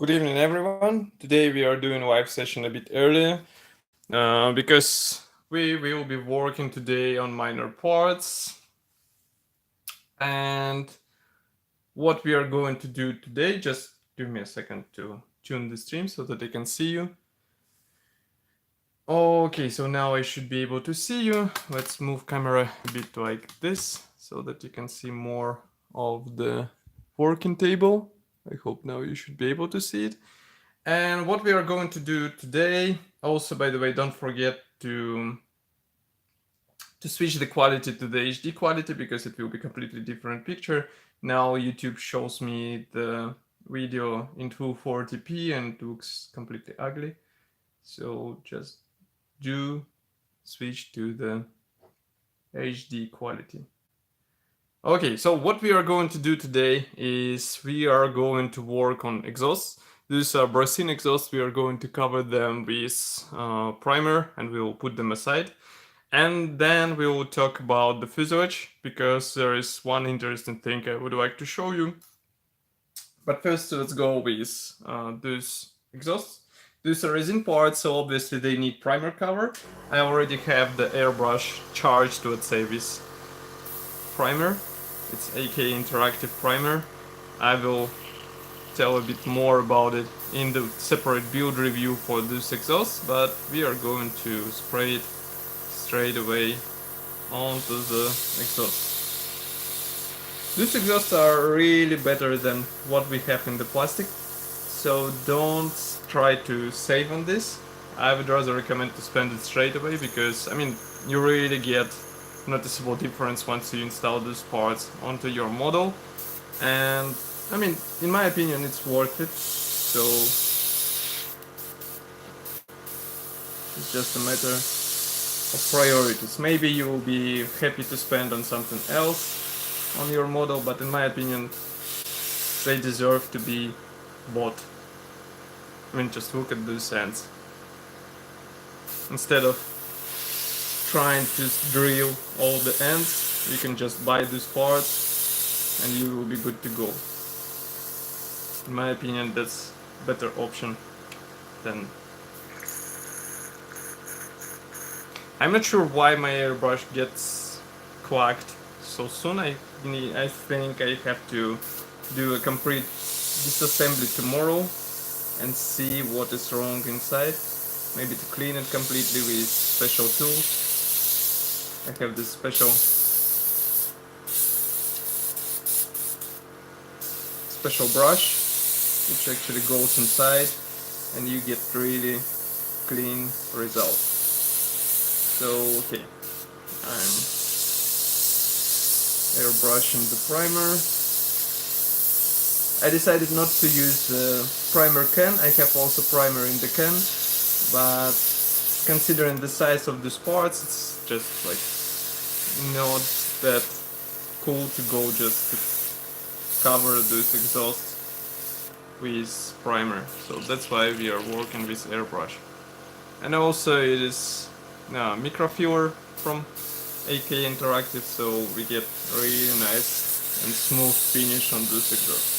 Good evening, everyone. Today we are doing a live session a bit earlier because we will be working today on minor parts. And what we are going to do today, just give me a second to tune the stream so that I can see you. Okay, so now I should be able to see you. Let's move camera a bit like this so that you can see more of the working table. I hope now you should be able to see it. And what we are going to do today, also by the way, don't forget to switch the quality to the HD quality because it will be completely different picture. Now YouTube shows me the video in 240p and it looks completely ugly. So just do switch to the HD quality. Okay, so what we are going to do today is we are going to work on exhausts. These are brassine exhausts. We are going to cover them with primer and we will put them aside. And then we will talk about the fuselage because there is one interesting thing I would like to show you. But first, let's go with these exhausts. These are resin parts, so obviously they need primer cover. I already have the airbrush charged, let's say, with primer. It's AK Interactive Primer. I will tell a bit more about it in the separate build review for this exhaust, but we are going to spray it straight away onto the exhaust. These exhausts are really better than what we have in the plastic, so don't try to save on this. I would rather recommend to spend it straight away because, I mean, you really get noticeable difference once you install these parts onto your model, and I mean, in my opinion, it's worth it. So it's just a matter of priorities. Maybe you will be happy to spend on something else on your model, but in my opinion, they deserve to be bought. I mean, just look at those ends. Instead of trying to drill all the ends, you can just buy these parts and you will be good to go. In my opinion, that's a better option than... I'm not sure why my airbrush gets clogged so soon. I think I have to do a complete disassembly tomorrow and see what is wrong inside. Maybe to clean it completely with special tools. I have this special brush which actually goes inside and you get really clean result. So okay, I'm airbrushing the primer. I decided not to use the primer can. I have also primer in the can, but considering the size of these parts, it's just like not that cool to go just to cover this exhaust with primer. So that's why we are working with airbrush. And also it is microfiber from AK Interactive, so we get really nice and smooth finish on this exhaust.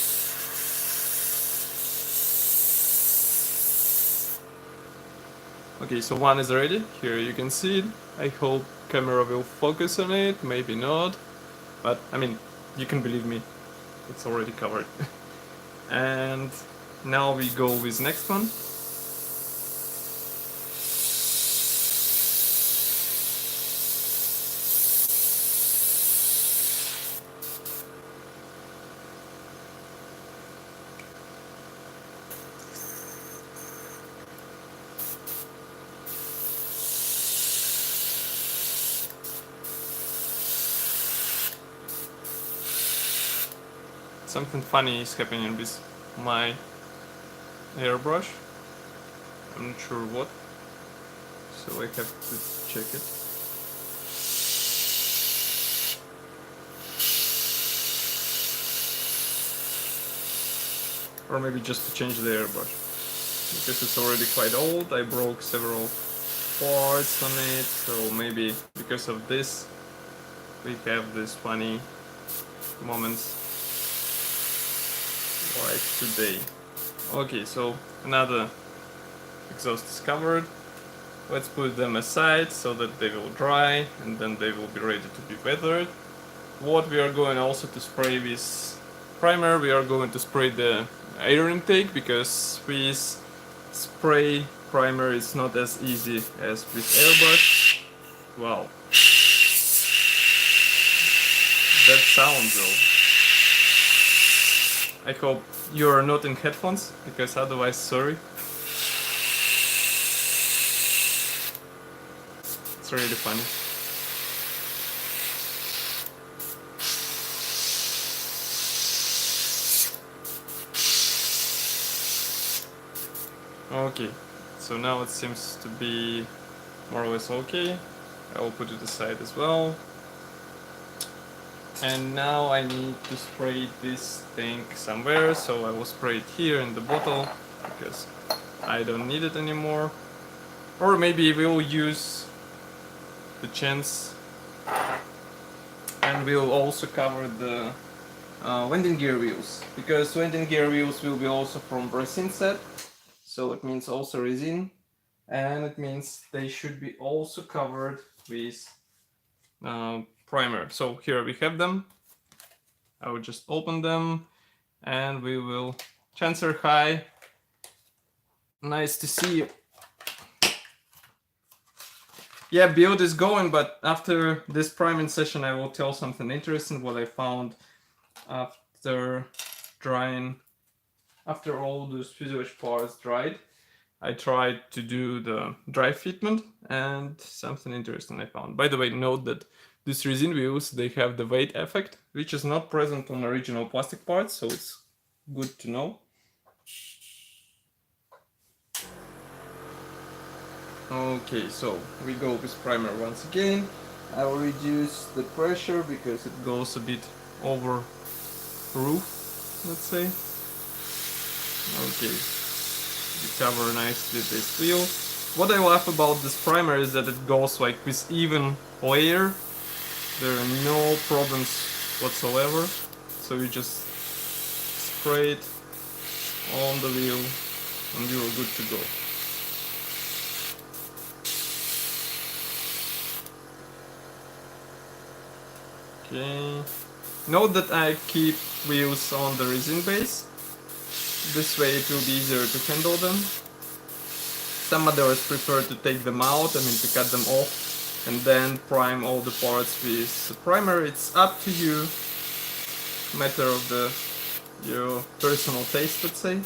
Okay, so one is ready. Here you can see it. I hope camera will focus on it, maybe not. But I mean, you can believe me, it's already covered. And now we go with next one. Something funny is happening with my airbrush. I'm not sure what, so I have to check it. Or maybe just to change the airbrush, because it's already quite old. I broke several parts on it, so maybe because of this we have these funny moments like today. Okay, so another exhaust is covered. Let's put them aside so that they will dry and then they will be ready to be weathered. What we are going also to spray with primer, we are going to spray the air intake, because with spray primer is not as easy as with airbrush. Wow, that sound though. I hope you are not in headphones, because otherwise, sorry. It's really funny. Okay, so now it seems to be more or less okay. I will put it aside as well. And now I need to spray this thing somewhere, so I will spray it here in the bottle, because I don't need it anymore. Or maybe we'll use the chance and we'll also cover the landing gear wheels, because landing gear wheels will be also from resin set, so it means also resin, and it means they should be also covered with primer. So here we have them. I will just open them and we will. Chancer, hi. Nice to see you. Yeah, build is going, but after this priming session I will tell something interesting what I found after drying. After all those fuselage parts dried, I tried to do the dry fitment, and something interesting I found. By the way, note that these resin wheels, they have the weight effect, which is not present on original plastic parts, so it's good to know. Okay, so we go with primer once again. I will reduce the pressure because it goes a bit over roof, let's say. Okay, we cover nicely this wheel. What I love about this primer is that it goes like with even layer. There are no problems whatsoever. So you just spray it on the wheel and you are good to go. Okay. Note that I keep wheels on the resin base. This way it will be easier to handle them. Some others prefer to take them out, to cut them off and then prime all the parts with primer. It's up to you, matter of your personal taste, let's say.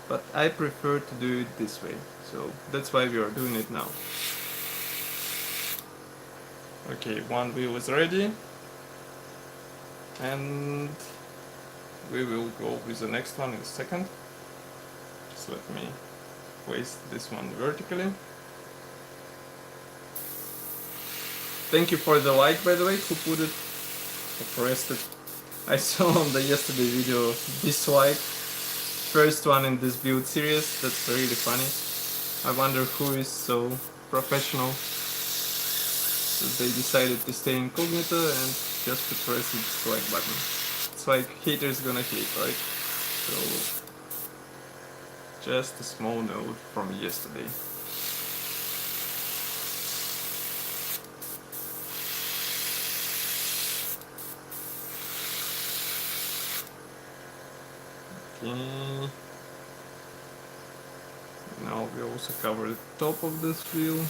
But I prefer to do it this way, so that's why we are doing it now. Okay, one wheel is ready, and we will go with the next one in a second. Just let me place this one vertically. Thank you for the like, by the way, who put it, who pressed it. I saw on the yesterday video dislike, first one in this build series. That's really funny. I wonder who is so professional that they decided to stay incognito and just to press the dislike button. It's like haters gonna hate, right? So just a small note from yesterday. Okay. Now we also cover the top of this wheel.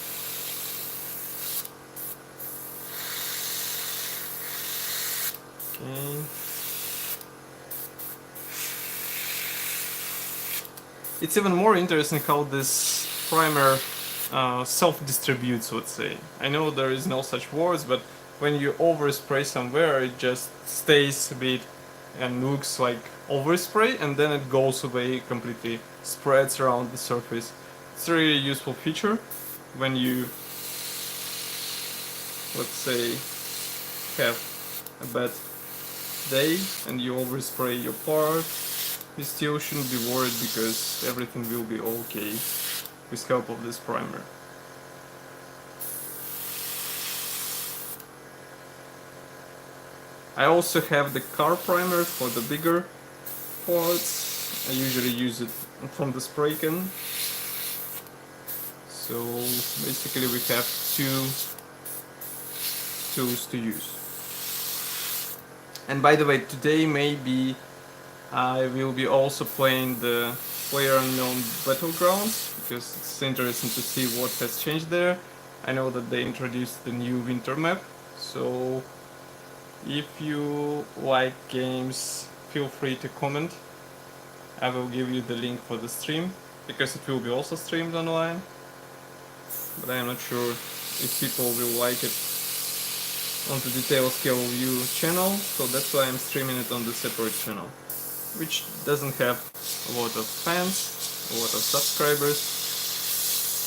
Okay. It's even more interesting how this primer self-distributes, let's say. I know there is no such words, but when you overspray somewhere, it just stays a bit and looks like overspray, and then it goes away completely, spreads around the surface. It's a really useful feature when you, let's say, have a bad day and you overspray your part. You still shouldn't be worried because everything will be okay with help of this primer. I also have the car primer for the bigger parts. I usually use it from the spray can. So basically we have two tools to use. And by the way, today maybe I will be also playing the PlayerUnknown Battlegrounds, because it's interesting to see what has changed there. I know that they introduced the new winter map, so if you like games, feel free to comment. I will give you the link for the stream, because it will be also streamed online, but I am not sure if people will like it on the DetailScaleView channel, so that's why I'm streaming it on the separate channel, which doesn't have a lot of fans, a lot of subscribers,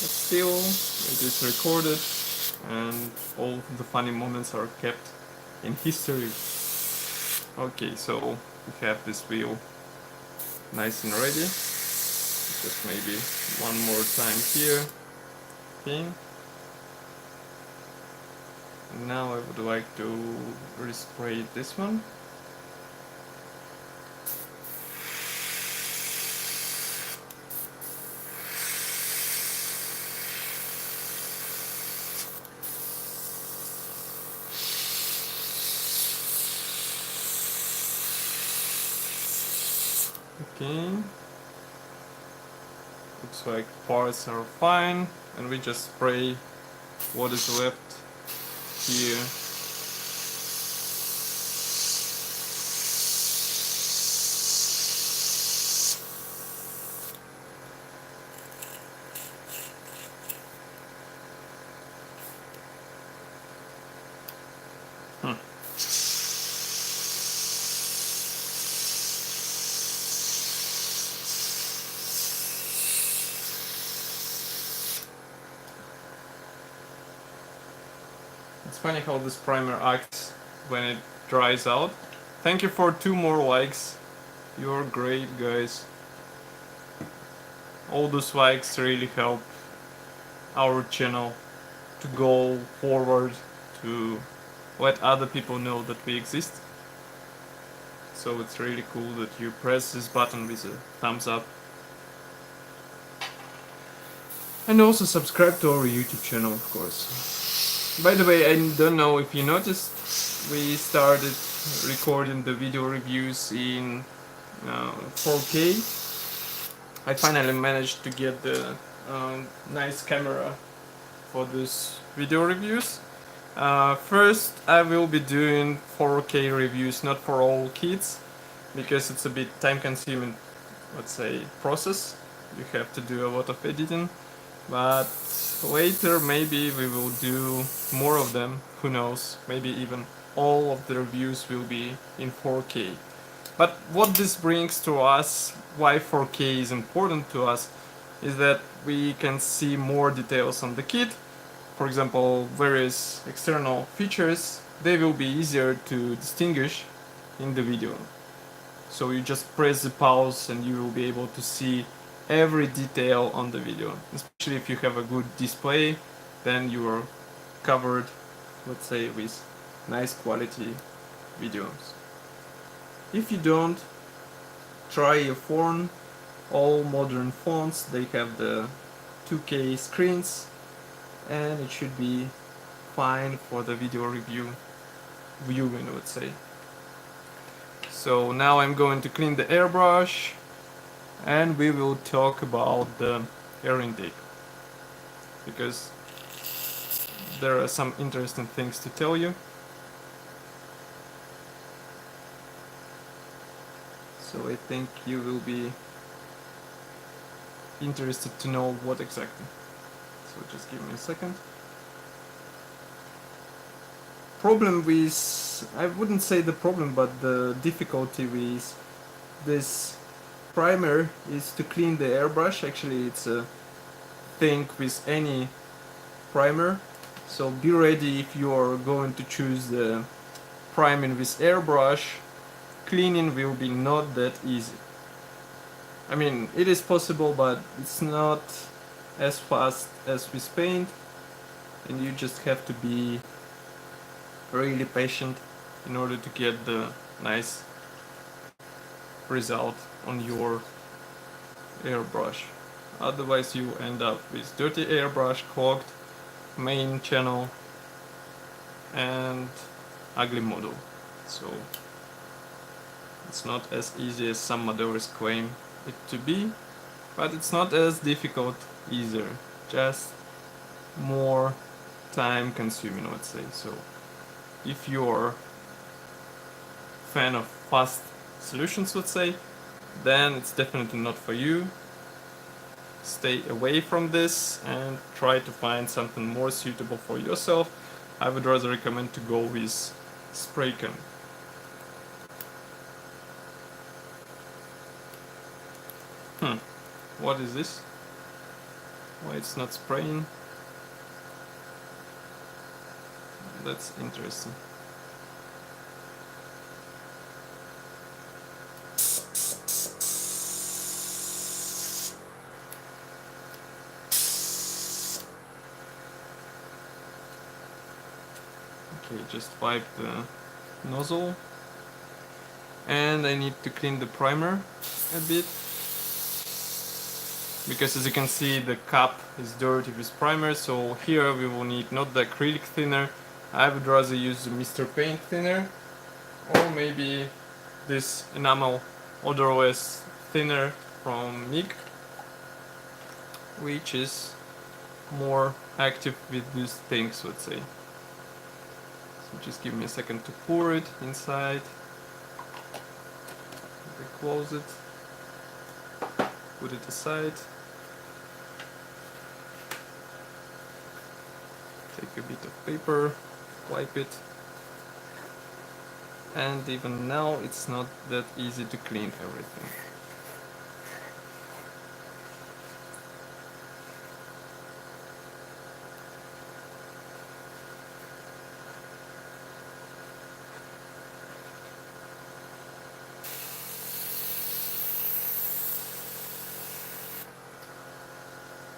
but still it is recorded and all the funny moments are kept in history. Okay, so we have this wheel nice and ready. Just maybe one more time here. Okay. And now I would like to respray this one. Okay. Looks like parts are fine, and we just spray what is left here. It's funny how this primer acts when it dries out. Thank you for 2 more likes. You're great, guys. All those likes really help our channel to go forward, to let other people know that we exist. So it's really cool that you press this button with a thumbs up. And also subscribe to our YouTube channel, of course. By the way, I don't know if you noticed, we started recording the video reviews in 4K. I finally managed to get the nice camera for these video reviews. First, I will be doing 4K reviews, not for all kids, because it's a bit time-consuming, let's say, process. You have to do a lot of editing. But later maybe we will do more of them, who knows, maybe even all of the reviews will be in 4K. But what this brings to us, why 4K is important to us, is that we can see more details on the kit. For example, various external features, they will be easier to distinguish in the video. So you just press the pause and you will be able to see every detail on the video. Especially if you have a good display, then you are covered, let's say, with nice quality videos. If you don't, try a phone. All modern phones, they have the 2K screens, and it should be fine for the video viewing, let's say. So now I'm going to clean the airbrush, and we will talk about the air intake, because there are some interesting things to tell you. So I think you will be interested to know what exactly. So just give me a second. Problem with, I wouldn't say the problem, but the difficulty with this primer is to clean the airbrush. Actually, it's a thing with any primer, so be ready if you are going to choose the priming with airbrush. Cleaning will be not that easy. I mean, it is possible, but it's not as fast as with paint, and you just have to be really patient in order to get the nice result on your airbrush. Otherwise you end up with dirty airbrush, clogged main channel and ugly model. So it's not as easy as some modelers claim it to be, but it's not as difficult either, just more time consuming, let's say. So if you're a fan of fast solutions, let's say, then it's definitely not for you. Stay away from this and try to find something more suitable for yourself. I would rather recommend to go with spray can. What is this? Why it's not spraying? That's interesting. Okay, just wipe the nozzle. And I need to clean the primer a bit. Because as you can see, the cup is dirty with primer, so here we will need not the acrylic thinner. I would rather use the Mr. Paint thinner, or maybe this enamel odorless thinner from Mk.V, which is more active with these things, let's say. So just give me a second to pour it inside. Close it, put it aside. Take a bit of paper, wipe it, and even now it's not that easy to clean everything.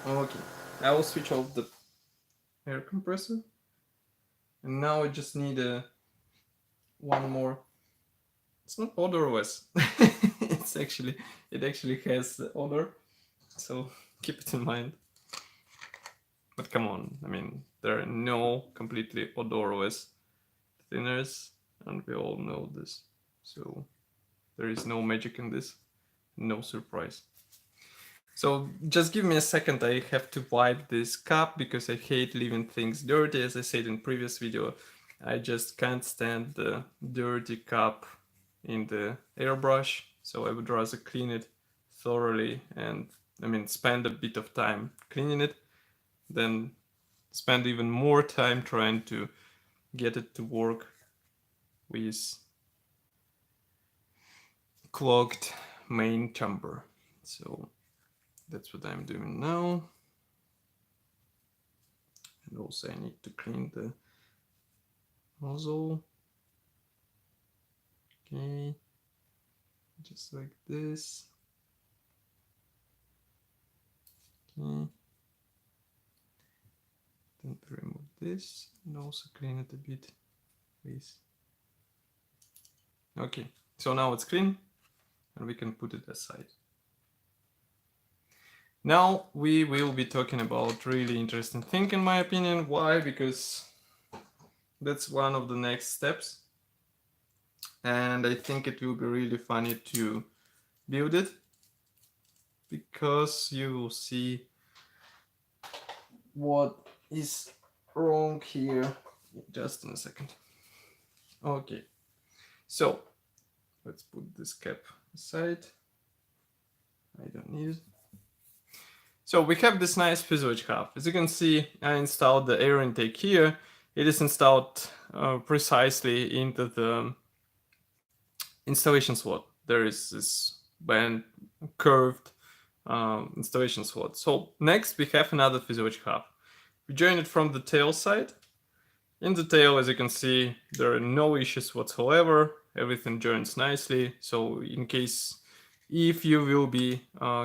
Okay, I will switch off the air compressor. And now I just need one more. It's not odorless. It actually has the odor, so keep it in mind. But come on, I mean, there are no completely odorless thinners, and we all know this. So there is no magic in this, no surprise. So just give me a second, I have to wipe this cup because I hate leaving things dirty. As I said in previous video, I just can't stand the dirty cup in the airbrush, so I would rather clean it thoroughly and spend a bit of time cleaning it than spend even more time trying to get it to work with clogged main chamber. So that's what I'm doing now. And also I need to clean the nozzle. Okay, just like this. Okay. Then to remove this and also clean it a bit, please. Okay, so now it's clean and we can put it aside. Now we will be talking about really interesting thing in my opinion. Why? Because that's one of the next steps. And I think it will be really funny to build it, because you will see what is wrong here just in a second. Okay, so let's put this cap aside. I don't need it. So we have this nice fuselage hub. As you can see, I installed the air intake here. It is installed precisely into the installation slot. There is this band curved installation slot. So next we have another fuselage hub. We join it from the tail side. In the tail, as you can see, there are no issues whatsoever. Everything joins nicely. So in case if you will be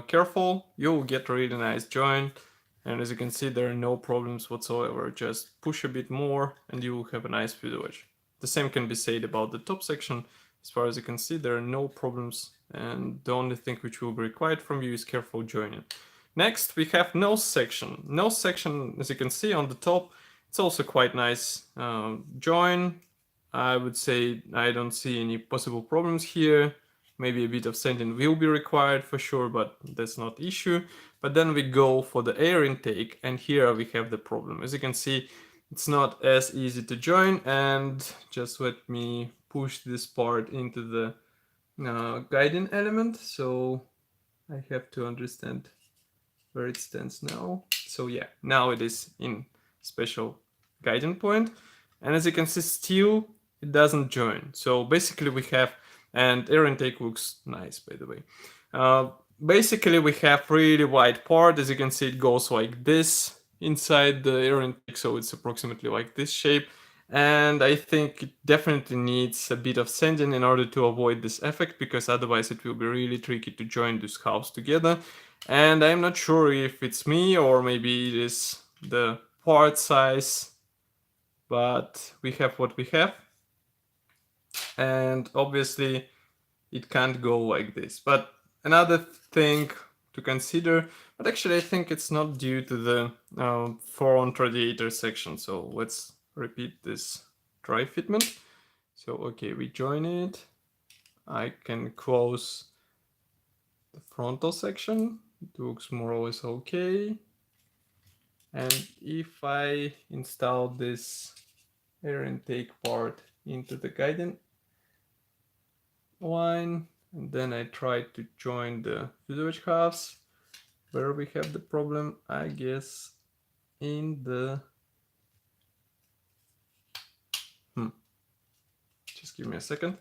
careful, you will get a really nice join. And as you can see, there are no problems whatsoever. Just push a bit more and you will have a nice fuselage. The same can be said about the top section. as far as you can see, there are no problems, and the only thing which will be required from you is careful joining. Next, we have nose section. Nose section, as you can see on the top, it's also quite nice. Join, I would say I don't see any possible problems here. Maybe a bit of sanding will be required for sure, but that's not issue. But then we go for the air intake, and here we have the problem. As you can see, it's not as easy to join, and just let me push this part into the guiding element, so I have to understand where it stands now. So yeah, now it is in special guiding point, and as you can see, still it doesn't join. So basically we have, and air intake looks nice, by the way. Basically we have really wide part. As you can see, it goes like this inside the air intake, so it's approximately like this shape. And I think it definitely needs a bit of sanding in order to avoid this effect, because otherwise it will be really tricky to join these halves together. And I'm not sure if it's me or maybe it is the part size, but we have what we have. And obviously it can't go like this. But another thing to consider, but actually I think it's not due to the front radiator section. So let's repeat this dry fitment. So okay, we join it. I can close the frontal section. It looks more or less okay. And if I install this air intake part into the guiding line, and then I try to join the fuselage halves, where we have the problem, I guess, in the... Just give me a second.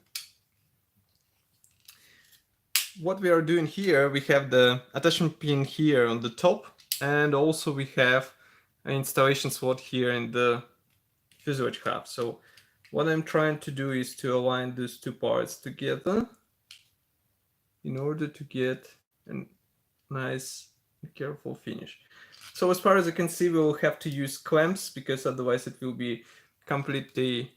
What we are doing here, we have the attachment pin here on the top, and also we have an installation slot here in the fuselage half. So what I'm trying to do is to align these two parts together in order to get a nice and careful finish. So as far as you can see, we will have to use clamps, because otherwise it will be completely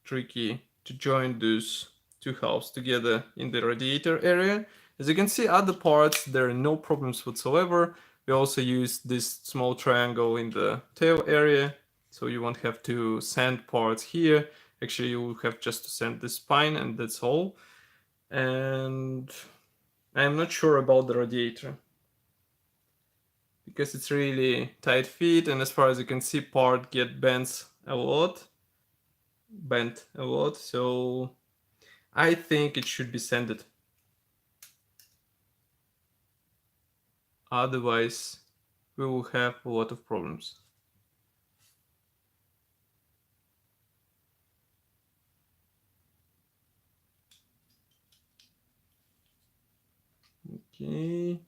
tricky to join those two halves together in the radiator area. As you can see, other parts, there are no problems whatsoever. We also use this small triangle in the tail area, so you won't have to sand parts here. Actually, you will have just to sand the spine, and that's all. And I'm not sure about the radiator, because it's really tight fit, and as far as you can see, part get bent a lot, so I think it should be sanded. Otherwise, we will have a lot of problems. Okay.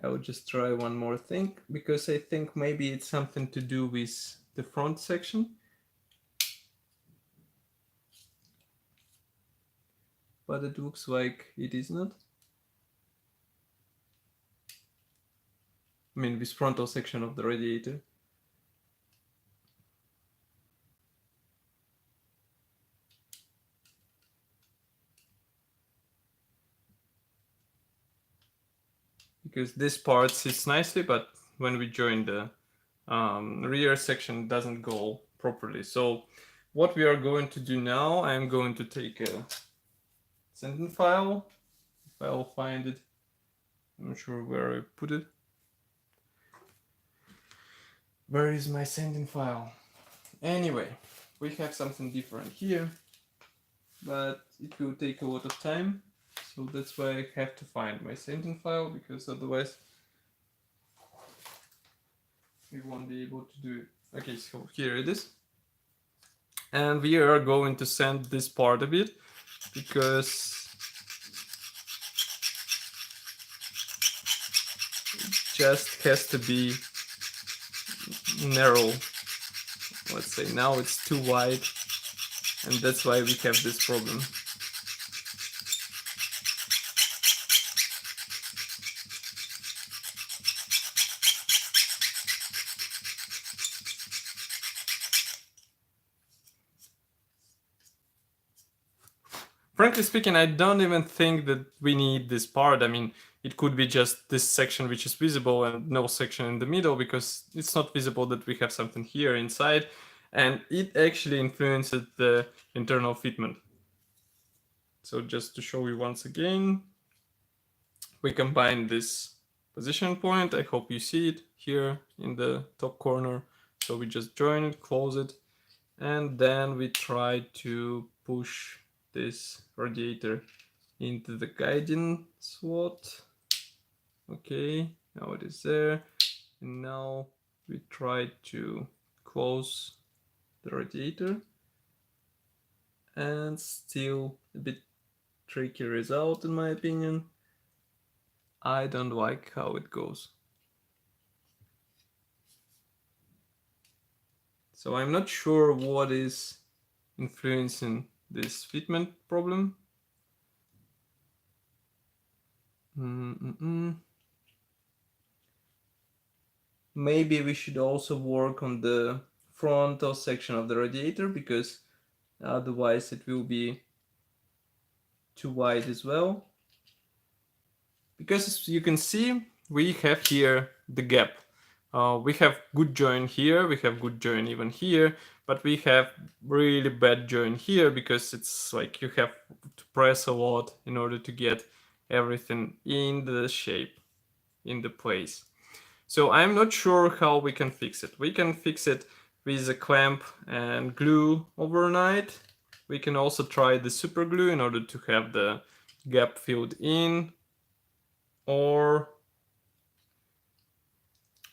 I will just try one more thing, because I think maybe it's something to do with the front section. But it looks like it is not. I mean, this frontal section of the radiator. Because this part sits nicely, but when we join the rear section, it doesn't go properly. So what we are going to do now, I'm going to take a sanding file, if I'll find it. I'm not sure where I put it. Where is my sanding file? Anyway, we have something different here, but it will take a lot of time. So that's why I have to find my sanding file, because otherwise we won't be able to do it. Okay, so here it is. And we are going to sand this part a bit, because it just has to be narrow. Let's say now it's too wide, and that's why we have this problem. frankly speaking, I don't even think that we need this part. I mean, it could be just this section which is visible and no section in the middle, because it's not visible that we have something here inside, and it actually influences the internal fitment. So just to show you once again, we combine this position point. I hope you see it here in the top corner. So we just join it, close it, and then we try to push this radiator into the guiding slot. Okay, now it is there. And now we try to close the radiator, and still a bit tricky result in my opinion. I don't like how it goes. So I'm not sure what is influencing this fitment problem. Maybe we should also work on the frontal section of the radiator, because otherwise it will be too wide as well. Because as you can see, we have here the gap. We have good join here, we have good join even here, but we have really bad join here, because it's like you have to press a lot in order to get everything in the shape, in the place. So I'm not sure how we can fix it. We can fix it with a clamp and glue overnight. We can also try the super glue in order to have the gap filled in, or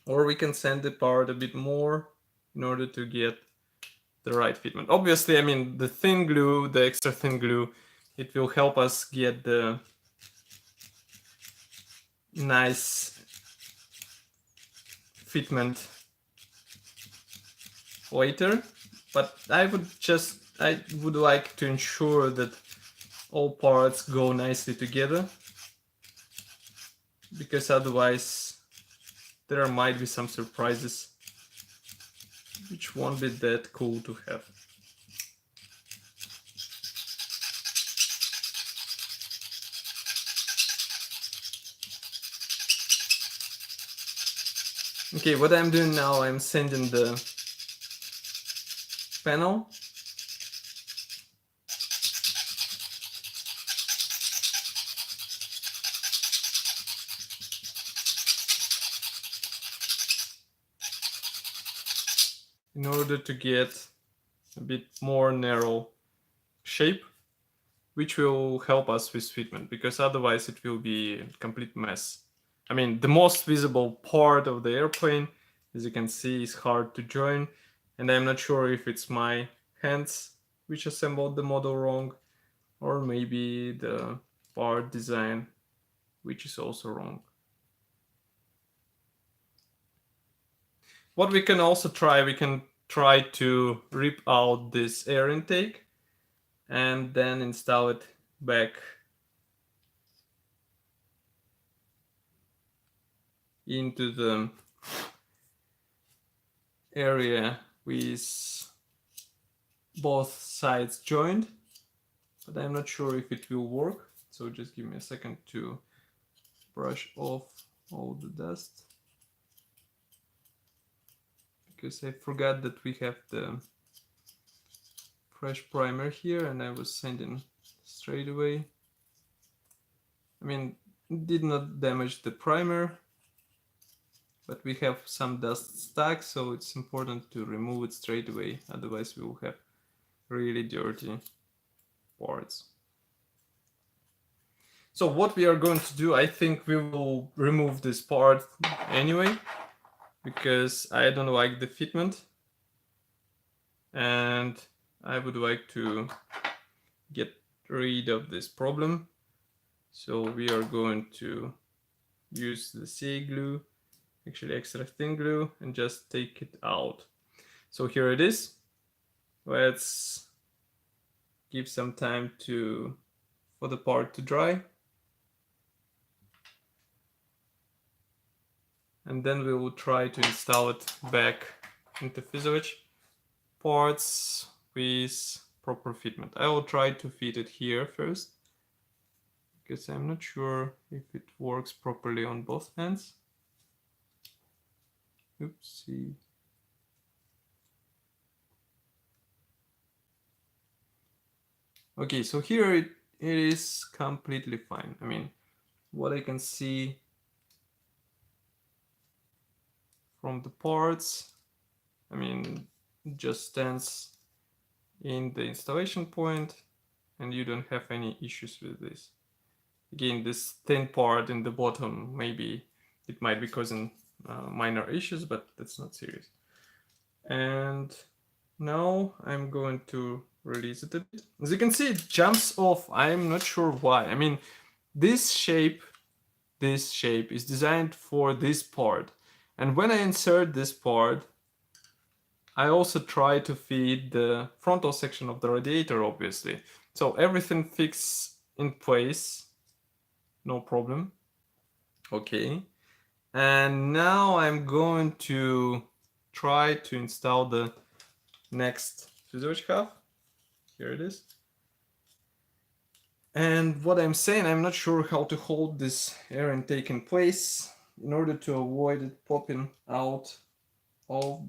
we can sand it apart a bit more in order to get the right fitment. Obviously, I mean, the thin glue, the extra thin glue, it will help us get the nice fitment later, but I would like to ensure that all parts go nicely together, because otherwise there might be some surprises which won't be that cool to have. Okay, what I'm doing now, I'm sanding the panel. In order to get a bit more narrow shape, which will help us with fitment, because otherwise it will be a complete mess. I mean, the most visible part of the airplane, as you can see, is hard to join, and I'm not sure if it's my hands which assembled the model wrong, or maybe the part design which is also wrong. What we can also try, we can try to rip out this air intake and then install it back into the area with both sides joined, but I'm not sure if it will work. So just give me a second to brush off all the dust, because I forgot that we have the fresh primer here and I was sanding straight away. I mean, it did not damage the primer, but we have some dust stuck, so it's important to remove it straight away, otherwise we will have really dirty parts. So what we are going to do, I think we will remove this part anyway, because I don't like the fitment and I would like to get rid of this problem. So we are going to use the CA glue, actually extra thin glue, and just take it out. So here it is. Let's give some time for the part to dry. And then we will try to install it back into Fuselage. Parts with proper fitment. I will try to fit it here first, because I'm not sure if it works properly on both ends. Oopsie. Okay, so here it is completely fine. I mean, what I can see from the parts, I mean, it just stands in the installation point and you don't have any issues with this. Again, this thin part in the bottom, maybe it might be causing minor issues, but that's not serious. And now I'm going to release it a bit. As you can see, it jumps off. I'm not sure why. I mean, this shape is designed for this part. And when I insert this part, I also try to feed the frontal section of the radiator, obviously. So everything fits in place, no problem. Okay. And now I'm going to try to install the next fuselage half. Here it is. And what I'm saying, I'm not sure how to hold this air intake in place in order to avoid it popping out of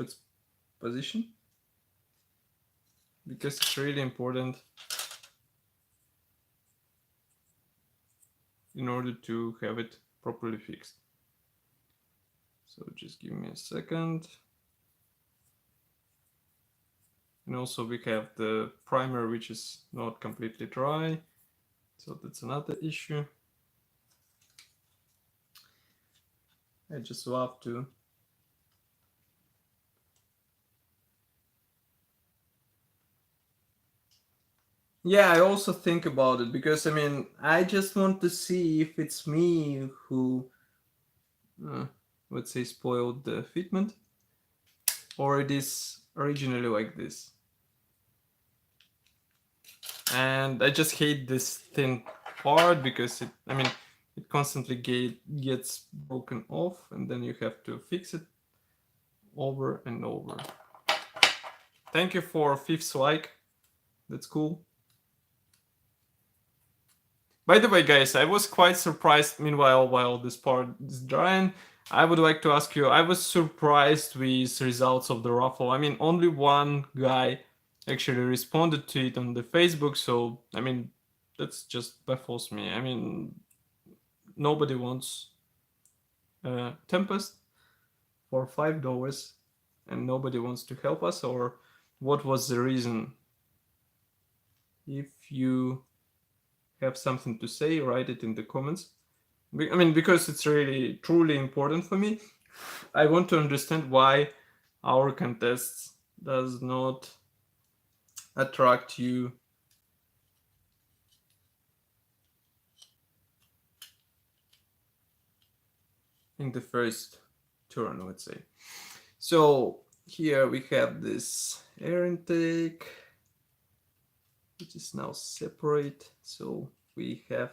its position, because it's really important in order to have it properly fixed. So just give me a second. And also we have the primer, which is not completely dry, so that's another issue. I just love to yeah, I also think about it, because I mean, I just want to see if it's me who let's say spoiled the fitment, or it is originally like this. And I just hate this thin part, because it constantly gets broken off, and then you have to fix it over and over. Thank you for 5th like. That's cool. By the way, guys, I was quite surprised. Meanwhile, while this part is drying, I would like to ask you, I was surprised with results of the raffle. I mean, only one guy actually responded to it on the Facebook, so I mean, that's just baffles me. I mean, nobody wants Tempest for $5, and nobody wants to help us, or what was the reason? If you have something to say, write it in the comments. I mean, because it's really truly important for me. I want to understand why our contests does not attract you in the first turn, let's say. So here we have this air intake, which is now separate. So we have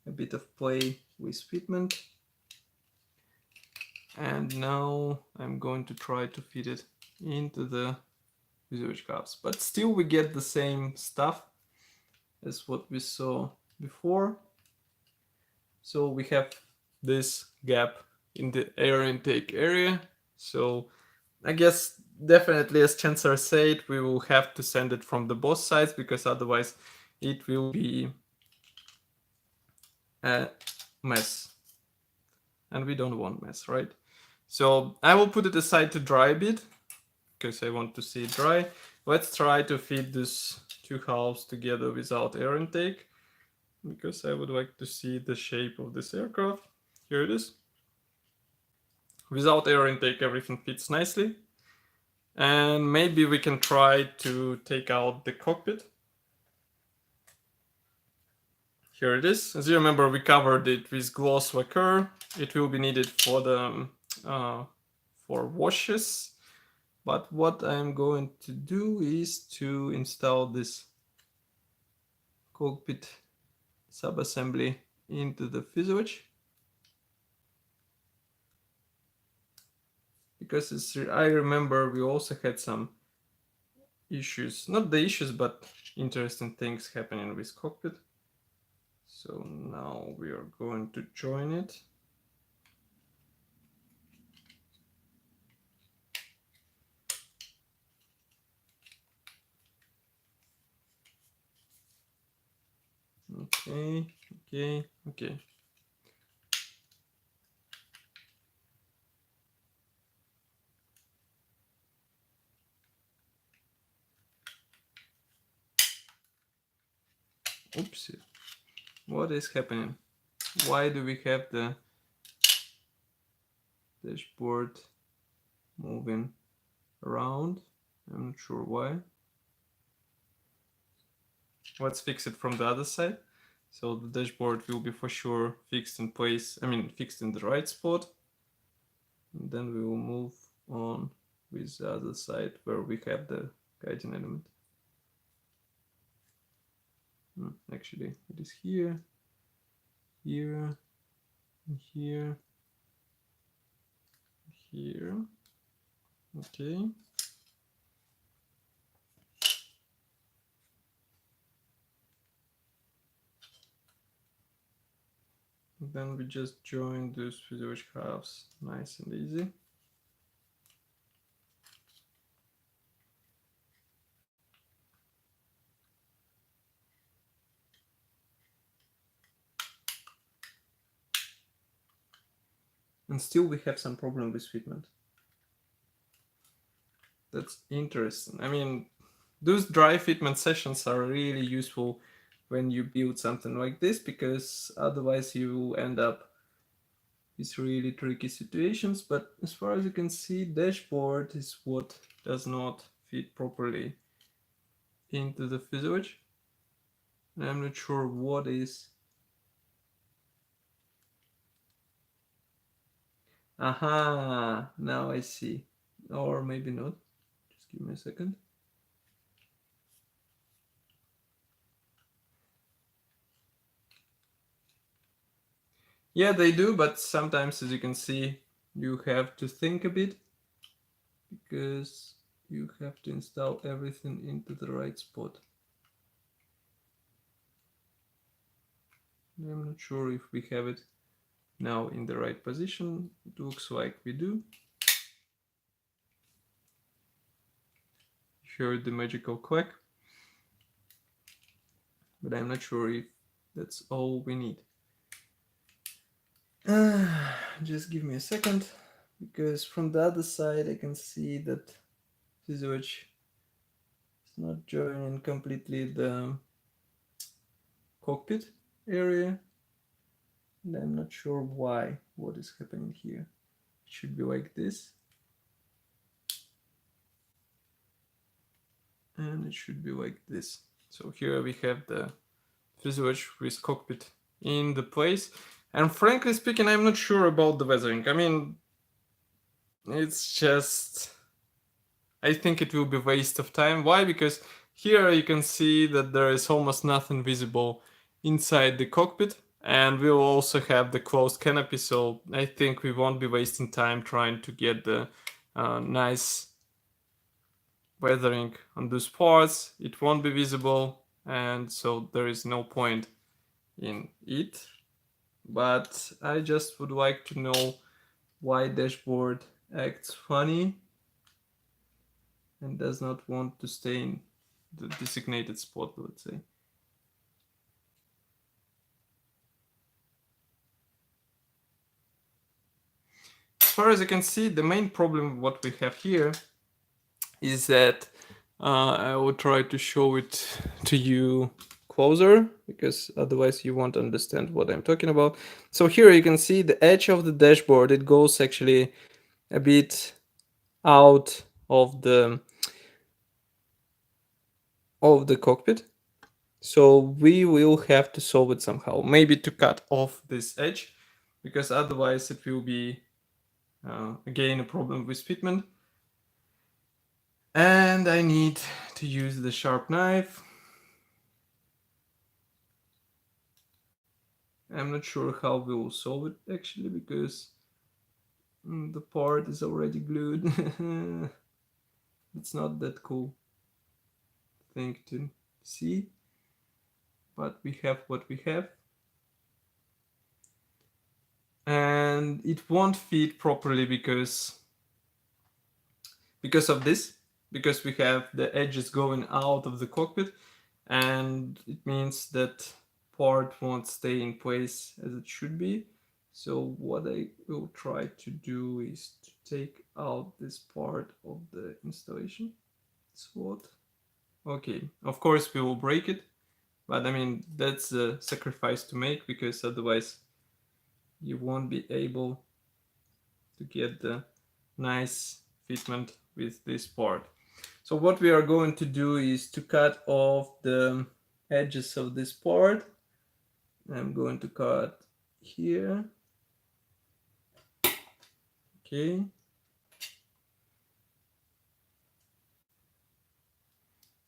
a bit of play with fitment. And now I'm going to try to fit it into the fuselage caps. But still we get the same stuff as what we saw before. So we have this gap in the air intake area. So I guess definitely, as Chancellor said, we will have to send it from the both sides, because otherwise it will be a mess. And we don't want mess, right? So I will put it aside to dry a bit, because I want to see it dry. Let's try to fit these two halves together without air intake, because I would like to see the shape of this aircraft. Here it is. Without air intake, everything fits nicely. And maybe we can try to take out the cockpit. Here it is. As you remember, we covered it with gloss lacquer. It will be needed for the for washes. But what I'm going to do is to install this cockpit subassembly into the fuselage. because I remember we also had some issues, not the issues, but interesting things happening with Cockpit. So now we are going to join it. Okay, okay, okay. Oops, what is happening? Why do we have the dashboard moving around? I'm not sure why. Let's fix it from the other side. So the dashboard will be for sure fixed in place, I mean fixed in the right spot. And then we will move on with the other side where we have the guiding element. Actually, it is here, here, here, here. Okay. Then we just join those Fuselage halves, nice and easy. And still we have some problem with fitment. That's interesting. I mean, those dry fitment sessions are really useful when you build something like this, because otherwise you will end up with really tricky situations. But as far as you can see, dashboard is what does not fit properly into the fuselage. And I'm not sure what is. Aha, now I see. Or maybe not. Just give me a second. Yeah, they do, but sometimes, as you can see, you have to think a bit, because you have to install everything into the right spot. I'm not sure if we have it now in the right position. It looks like we do. You heard the magical clack, but I'm not sure if that's all we need. Just give me a second, because from the other side I can see that Fuselage is not joining completely the cockpit area, and I'm not sure why, what is happening here. It should be like this, and it should be like this. So here we have the Fuselage with cockpit in the place, and frankly speaking, I'm not sure about the weathering. I mean, it's just, I think it will be waste of time. Why? Because here you can see that there is almost nothing visible inside the cockpit, and we'll also have the closed canopy, so I think we won't be wasting time trying to get the nice weathering on those parts. It won't be visible, and so there is no point in it. But I just would like to know why dashboard acts funny and does not want to stay in the designated spot, let's say. As far as I can see, the main problem what we have here is that I will try to show it to you closer, because otherwise you won't understand what I'm talking about. So here you can see the edge of the dashboard, it goes actually a bit out of the cockpit. So we will have to solve it somehow, maybe to cut off this edge, because otherwise it will be again a problem with fitment. And I need to use the sharp knife. I'm not sure how we will solve it actually, because The part is already glued. It's not that cool thing to see, but we have what we have. And it won't fit properly because of this, because we have the edges going out of the cockpit, and it means that part won't stay in place as it should be. So what I will try to do is to take out this part of the installation. SWOT. Okay, of course we will break it, but I mean, that's a sacrifice to make, because otherwise you won't be able to get the nice fitment with this part. So what we are going to do is to cut off the edges of this part. I'm going to cut here. Okay.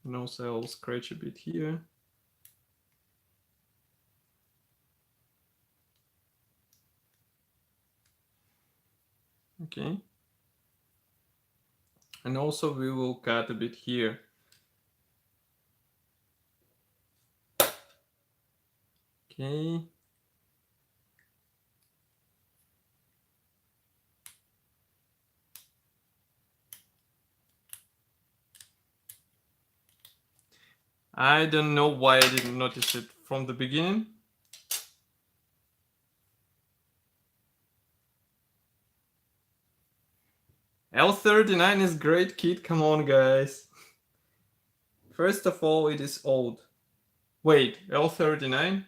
And also I'll scratch a bit here. Okay. And also we will cut a bit here. Okay. I don't know why I didn't notice it from the beginning. L39 is great kit, come on guys. First of all, it is old. Wait, L39?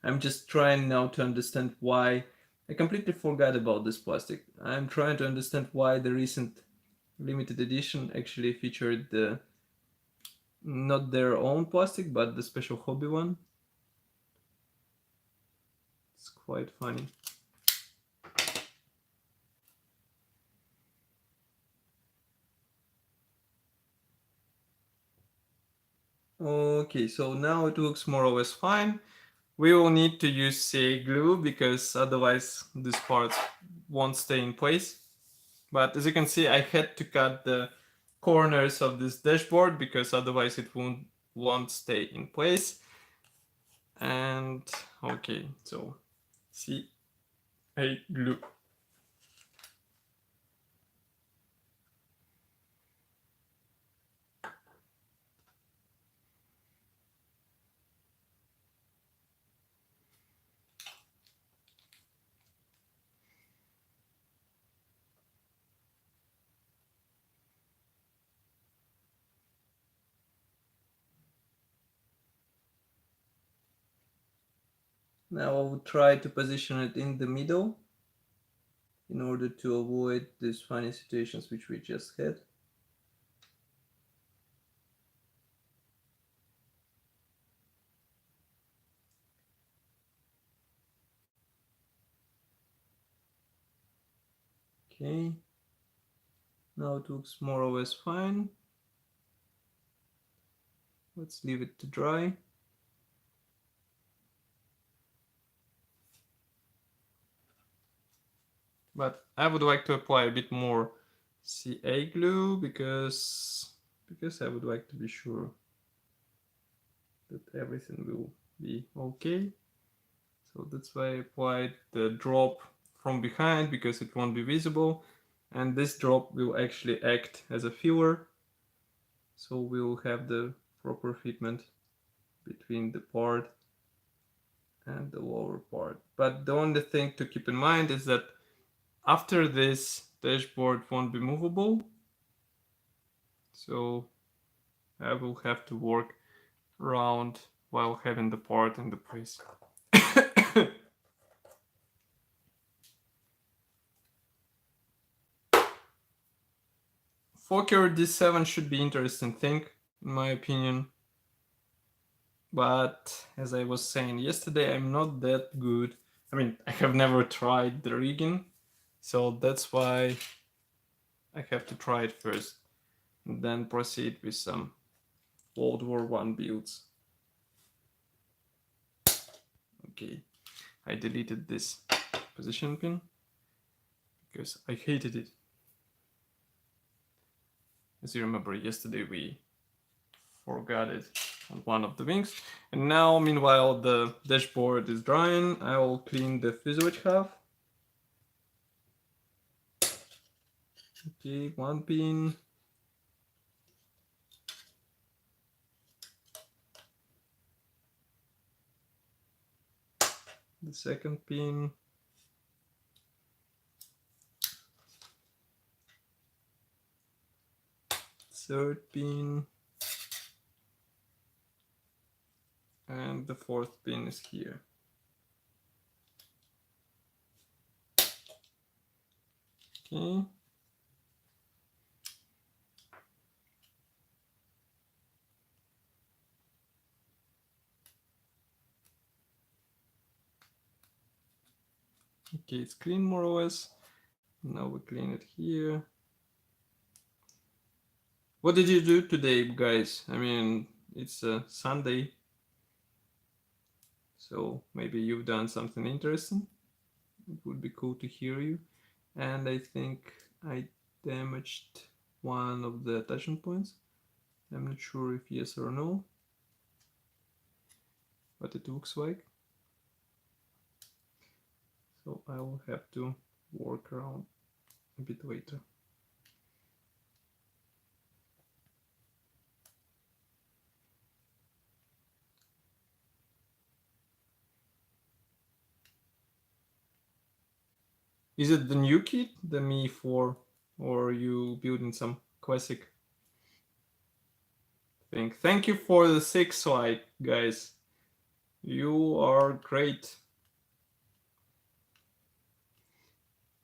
I'm just trying now to understand why. I completely forgot about this plastic. I'm trying to understand why the recent limited edition actually featured the not their own plastic, but the special hobby one. It's quite funny. Okay, so now it looks more or less fine. We will need to use CA glue because otherwise this part won't stay in place. But as you can see, I had to cut the corners of this dashboard because otherwise it won't stay in place. And okay, so CA glue. Now I will try to position it in the middle in order to avoid these funny situations which we just had. Okay, now it looks more or less fine. Let's leave it to dry. But I would like to apply a bit more CA glue because I would like to be sure that everything will be okay. So that's why I applied the drop from behind because it won't be visible, and this drop will actually act as a filler, so we'll have the proper fitment between the part and the lower part. But the only thing to keep in mind is that after this, dashboard won't be movable, so I will have to work around while having the part in the place. Fokker D7 should be interesting thing, in my opinion. But as I was saying yesterday, I'm not that good. I mean, I have never tried the rigging, so that's why I have to try it first. and then proceed with some World War I builds. Okay, I deleted this position pin because I hated it. As you remember, yesterday we forgot it on one of the wings. And now, meanwhile, the dashboard is drying. I will clean the fuselage half. Okay, one pin. The second pin. Third pin. And the fourth pin is here. Okay. Okay, it's clean more or less. Now we clean it here. What did you do today, guys? I mean, it's a Sunday, so maybe you've done something interesting. It would be cool to hear you. And I think I damaged one of the attachment points. I'm not sure if yes or no, but it looks like. So I will have to work around a bit later. Is it the new kit, the Mk.V, or are you building some classic thing? Thank you for the 6 like, guys. You are great.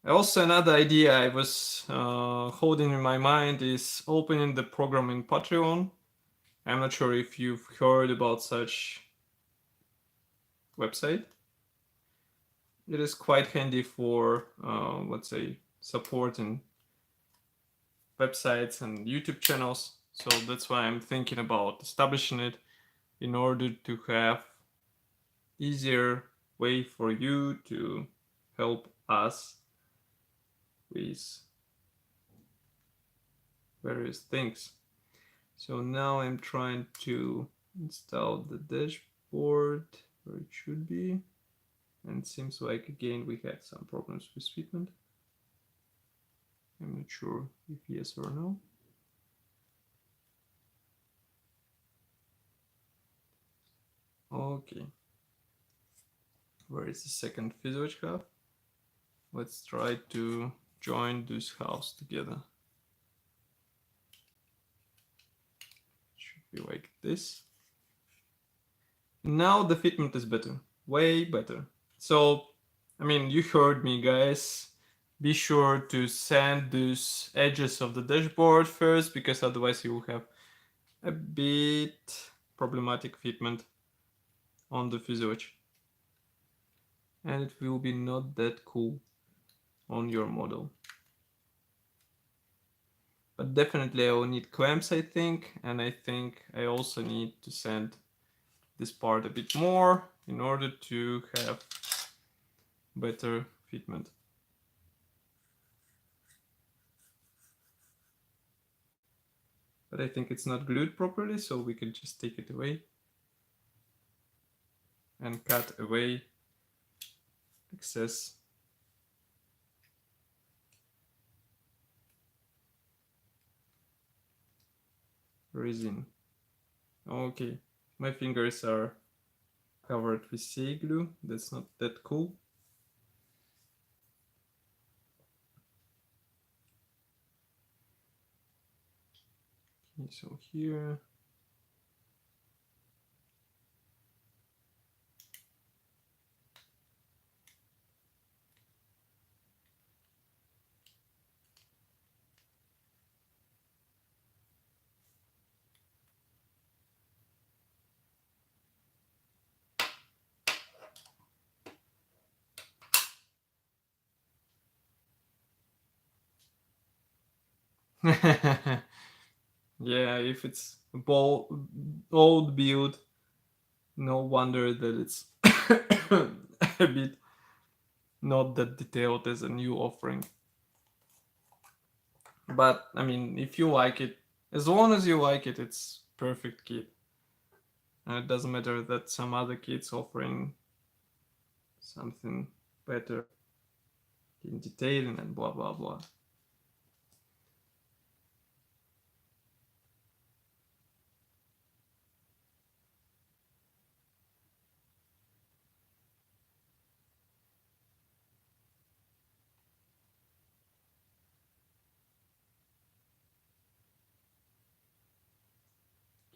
Also, another idea I was holding in my mind is opening the program in Patreon. I'm not sure if you've heard about such website. It is quite handy for, let's say, supporting websites and YouTube channels. So that's why I'm thinking about establishing it in order to have easier way for you to help us with various things. So now I'm trying to install the dashboard where it should be. And it seems like again we had some problems with fitment. I'm not sure if yes or no. Okay. Where is the second fuselage half? Let's try to join these halves together. Should be like this. Now the fitment is better, way better. So, I mean, you heard me, guys. Be sure to sand those edges of the dashboard first, because otherwise you will have a bit problematic fitment on the fuselage. And it will be not that cool on your model. But definitely I will need clamps, I think, and I think I also need to sand this part a bit more in order to have better fitment. But I think it's not glued properly, so we can just take it away and cut away excess resin. Okay, my fingers are covered with CA glue. That's not that cool. Okay, so here. Yeah, if it's old build, no wonder that it's a bit not that detailed as a new offering. But I mean, if you like it, as long as you like it, it's perfect kit. And it doesn't matter that some other kit's offering something better in detailing and blah blah blah.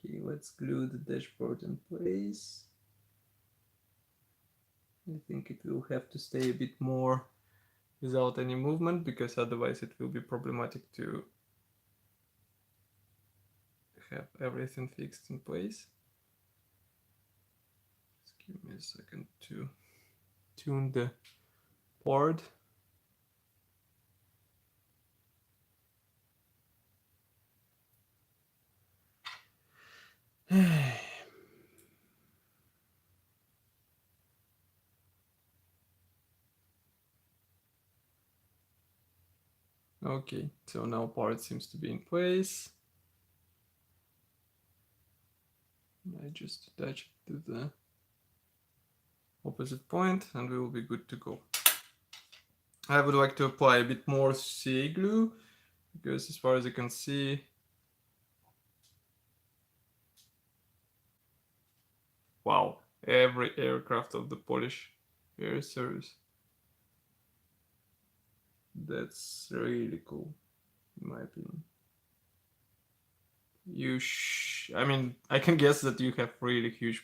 Okay, let's glue the dashboard in place. I think it will have to stay a bit more without any movement, because otherwise it will be problematic to have everything fixed in place. Just give me a second to tune the board. Okay, so now part seems to be in place. I just attach it to the opposite point and we will be good to go. I would like to apply a bit more CA glue, because as far as I can see, wow, every aircraft of the Polish Air Service. That's really cool, in my opinion. I mean, I can guess that you have really huge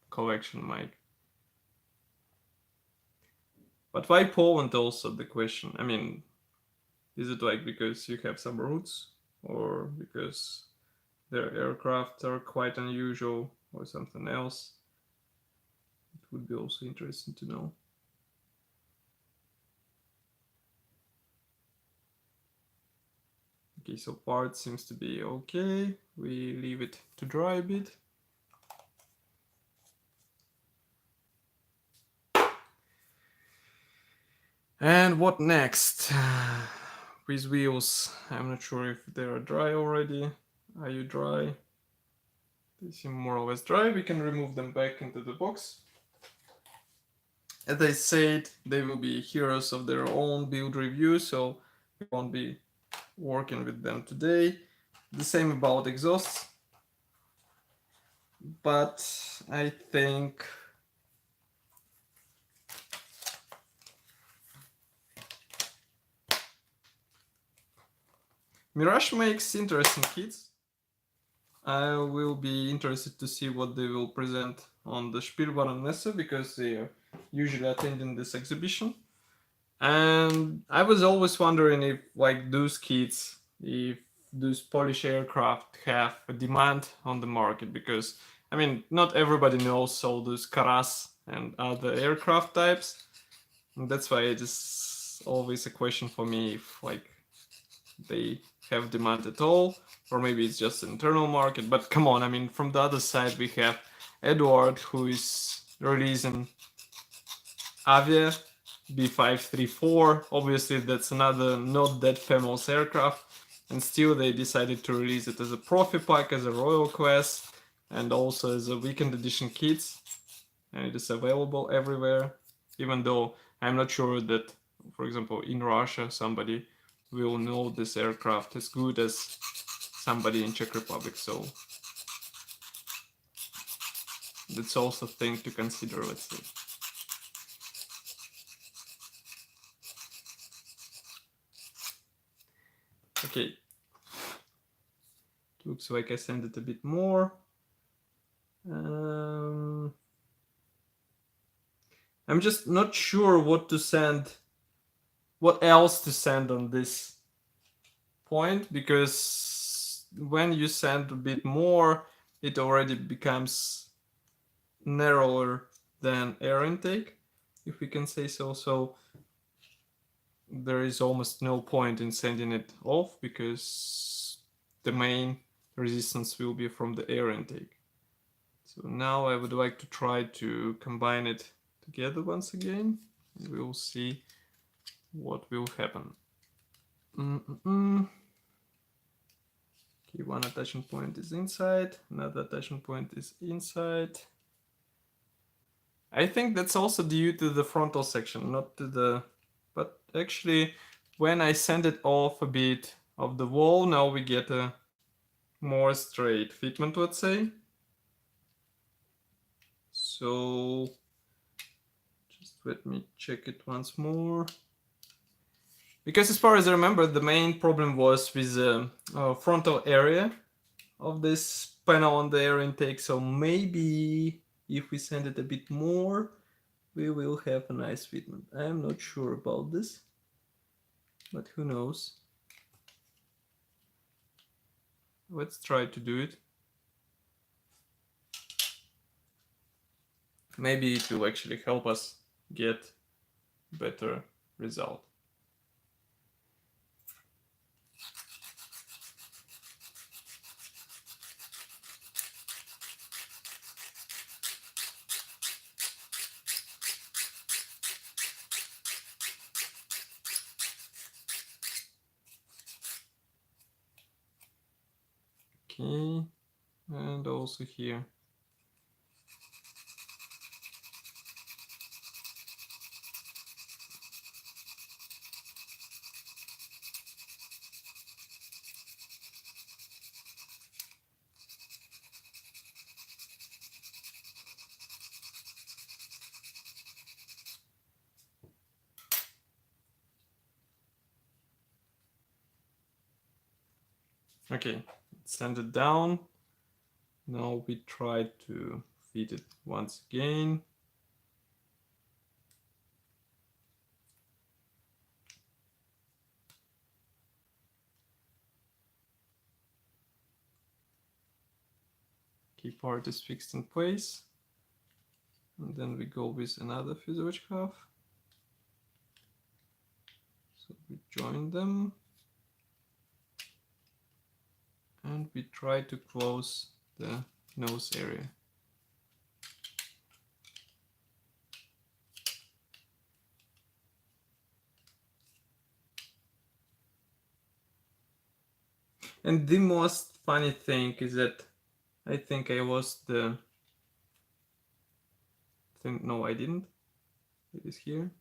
collection, Mike. But why Poland also, the question? I mean, is it like because you have some roots, or because their aircraft are quite unusual, or something else? It would be also interesting to know. Okay, so part seems to be okay. We leave it to dry a bit. And what next? These wheels, I'm not sure if they are dry already. Are you dry? They seem more or less dry. We can remove them back into the box. As I said, they will be heroes of their own build review, so we won't be working with them today. The same about exhausts. But I think Mirage makes interesting kits. I will be interested to see what they will present on the Spielwarenmesse, because they are usually attending this exhibition. And I was always wondering if, like, those kits, if those Polish aircraft have a demand on the market, because I mean, not everybody knows all those Karas and other aircraft types, and that's why it is always a question for me if, like, they have demand at all, or maybe it's just an internal market. But come on, I mean, from the other side we have Eduard, who is releasing Avia B534. Obviously that's another not that famous aircraft, and still they decided to release it as a Profi pack, as a Royal class, and also as a weekend edition kits, and it is available everywhere, even though I'm not sure that, for example, in Russia somebody will know this aircraft as good as somebody in Czech Republic. So that's also a thing to consider, let's say. Okay, looks like I sent it a bit more. I'm just not sure what to send, what else to send on this point, because when you send a bit more, it already becomes narrower than air intake, if we can say so. So there is almost no point in sending it off, because the main resistance will be from the air intake. So now I would like to try to combine it together once again. We will see what will happen. Okay, one attachment point is inside, another attachment point is inside. I think that's also due to the frontal section, not to the... But actually, when I send it off a bit of the wall, now we get a more straight fitment, let's say. So just let me check it once more. Because as far as I remember, the main problem was with the frontal area of this panel on the air intake. So maybe if we send it a bit more, we will have a nice fitment. I'm not sure about this, but who knows. Let's try to do it. Maybe it will actually help us get better result. Okay, and also here. Okay, send it down. Now we try to feed it once again. Key part is fixed in place. And then we go with another fuselage half. So we join them. And we try to close the nose area. And the most funny thing is that I think I lost the thing. No, I didn't. It is here.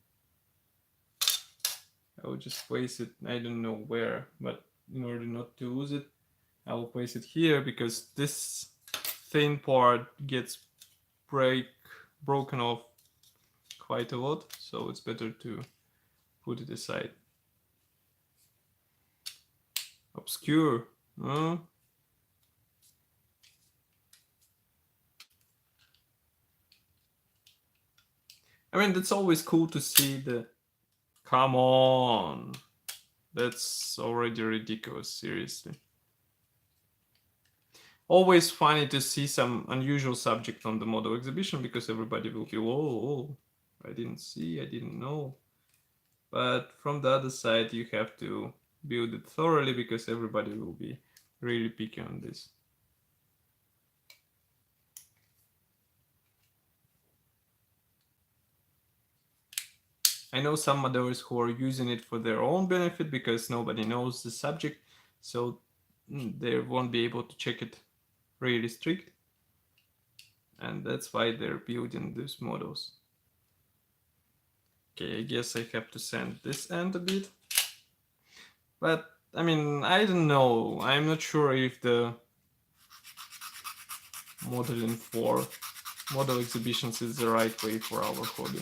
I will just place it, I don't know where, but in order not to lose it, I will place it here because this thin part gets broken off quite a lot, so it's better to put it aside. Obscure. I mean, that's always cool to see the... Come on! That's already ridiculous, seriously. Always funny to see some unusual subject on the model exhibition because everybody will be, whoa, I didn't see, I didn't know. But from the other side, you have to build it thoroughly because everybody will be really picky on this. I know some modelers who are using it for their own benefit because nobody knows the subject, so they won't be able to check it really strict. And that's why they're building these models. Okay, I guess I have to sand this end a bit. But, I mean, I don't know. I'm not sure if the modeling for model exhibitions is the right way for our hobby.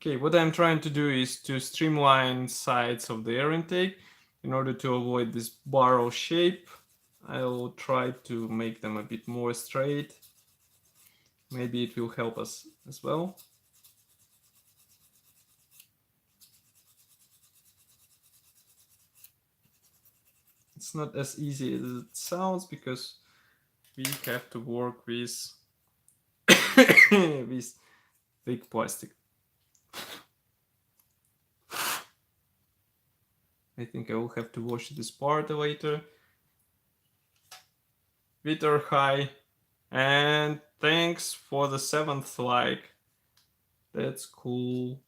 Okay, what I'm trying to do is to streamline sides of the air intake in order to avoid this barrel shape. I'll try to make them a bit more straight. Maybe it will help us as well. it's not as easy as it sounds, because we have to work with with thick plastic. I think I will have to wash this part later. Twitter, hi, and thanks for the 7th like. That's cool.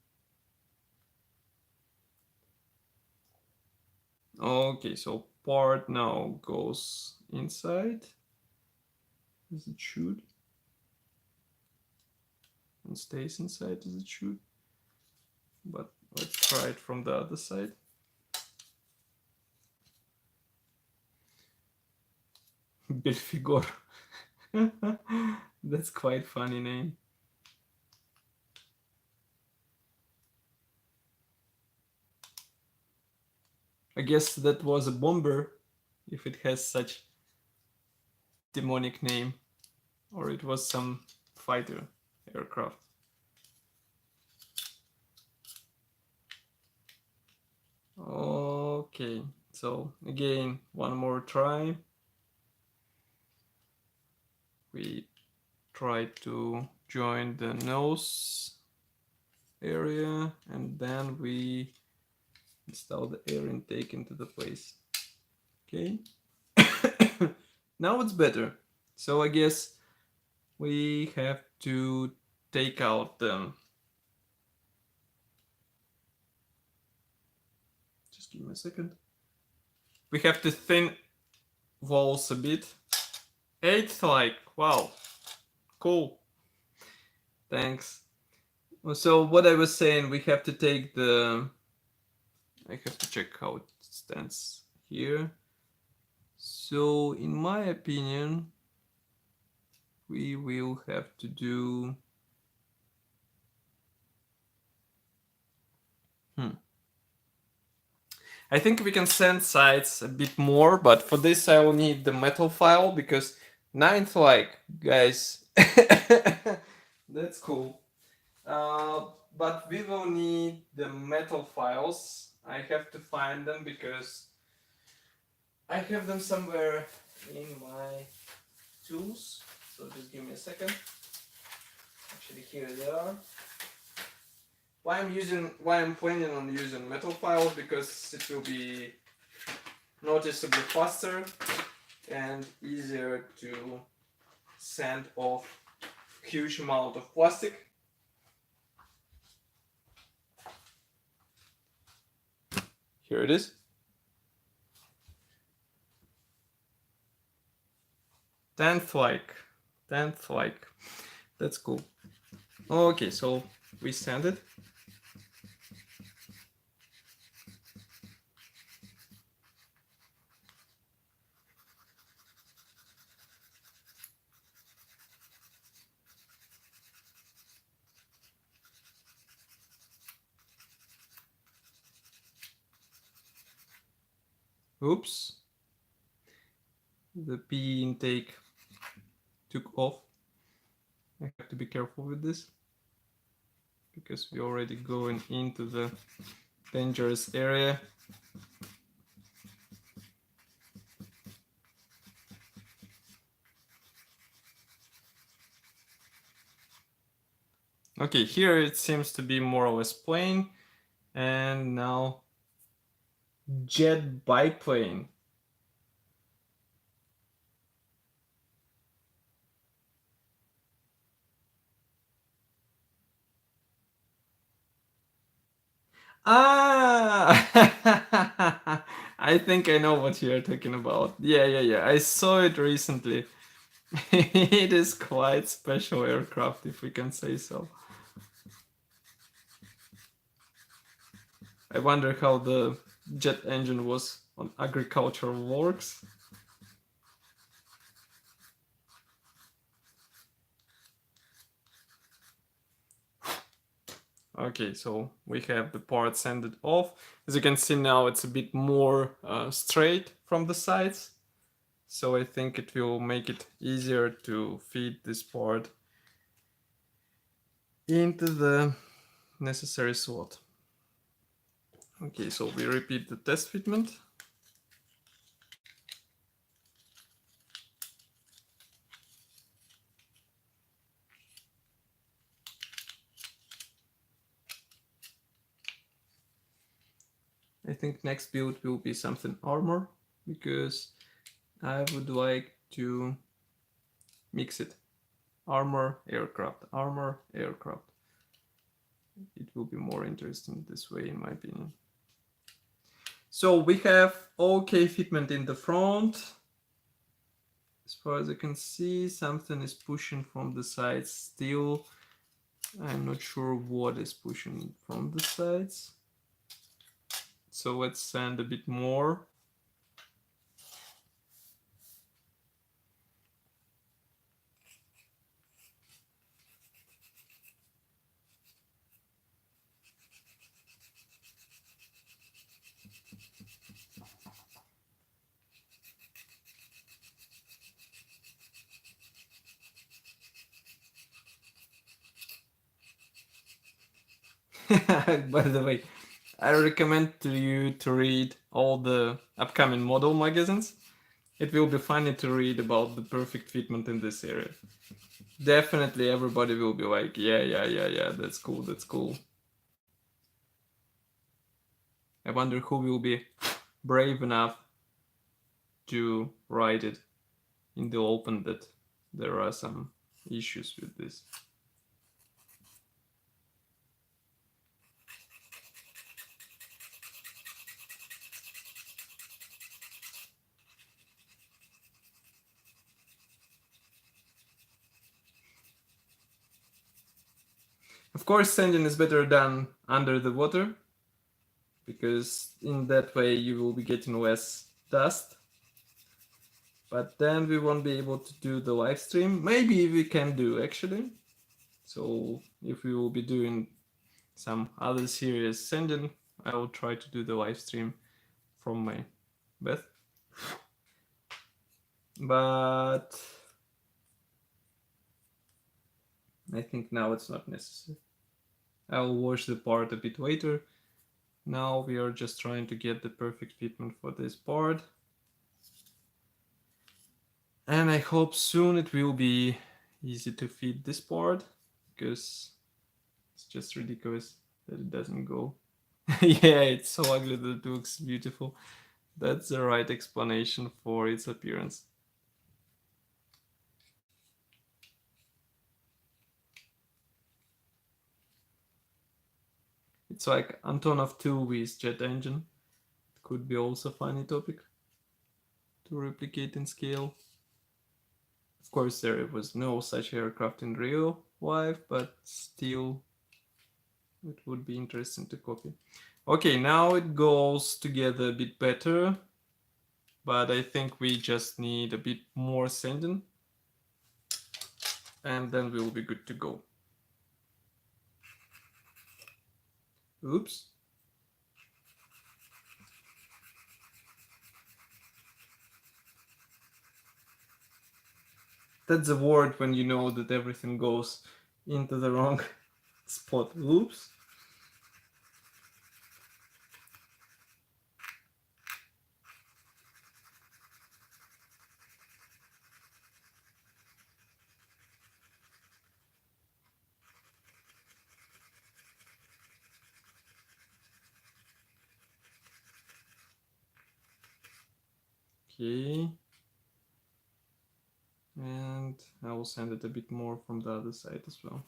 Okay, so part now goes inside, as it should, and stays inside as it should. But let's try it from the other side. Belfigor. That's quite funny name. I guess that was a bomber, if it has such demonic name, or it was some fighter aircraft. Okay, so again, one more try. We try to join the nose area, and then we install the air intake into the place. Okay. Now it's better. So I guess we have to take out the... Just give me a second. We have to thin walls a bit. 8th like, wow, cool. Thanks. So what I was saying, we have to take the... I have to check how it stands here. So in my opinion, we will have to do... I think we can send sides a bit more, but for this I will need the metal file, because 9th like, guys. That's cool. But we will need the metal files. I have to find them because I have them somewhere in my tools. So just give me a second. Actually, here they are. Why I'm planning on using metal files, because it will be noticeably faster and easier to sand off huge amount of plastic. Here it is. 10th like. That's cool. Okay, so we sand it. Oops. The PE intake took off. I have to be careful with this, because we're already going into the dangerous area. Okay, here it seems to be more or less plain. And now jet biplane. Ah! I think I know what you're talking about. Yeah. I saw it recently. It is quite special aircraft, if we can say so. I wonder how the jet engine was on agricultural works. Okay, so we have the part sanded off. As you can see now, it's a bit more straight from the sides. So I think it will make it easier to feed this part into the necessary slot. Okay, so we repeat the test fitment. I think next build will be something armor, because I would like to mix it. Armor, aircraft, armor, aircraft. It will be more interesting this way, in my opinion. So we have okay fitment in the front. As far as I can see, something is pushing from the sides still. I'm not sure what is pushing from the sides. So let's sand a bit more. By the way, I recommend to you to read all the upcoming model magazines. It will be funny to read about the perfect fitment in this area. Definitely everybody will be like, yeah, that's cool, that's cool. I wonder who will be brave enough to write it in the open that there are some issues with this. Of course, sanding is better done under the water, because in that way you will be getting less dust. But then we won't be able to do the live stream. Maybe we can do actually. So if we will be doing some other serious sanding, I will try to do the live stream from my bed. But I think now it's not necessary. I'll wash the part a bit later. Now we are just trying to get the perfect fitment for this part. And I hope soon it will be easy to fit this part, because it's just ridiculous that it doesn't go. Yeah, it's so ugly that it looks beautiful. That's the right explanation for its appearance. It's like Antonov 2 with jet engine. It could be also a funny topic to replicate in scale. Of course, there was no such aircraft in real life, but still, it would be interesting to copy. Okay, now it goes together a bit better, but I think we just need a bit more sanding, and then we'll be good to go. Oops. That's the word when you know that everything goes into the wrong spot. Oops. Okay. And I will send it a bit more from the other side as well.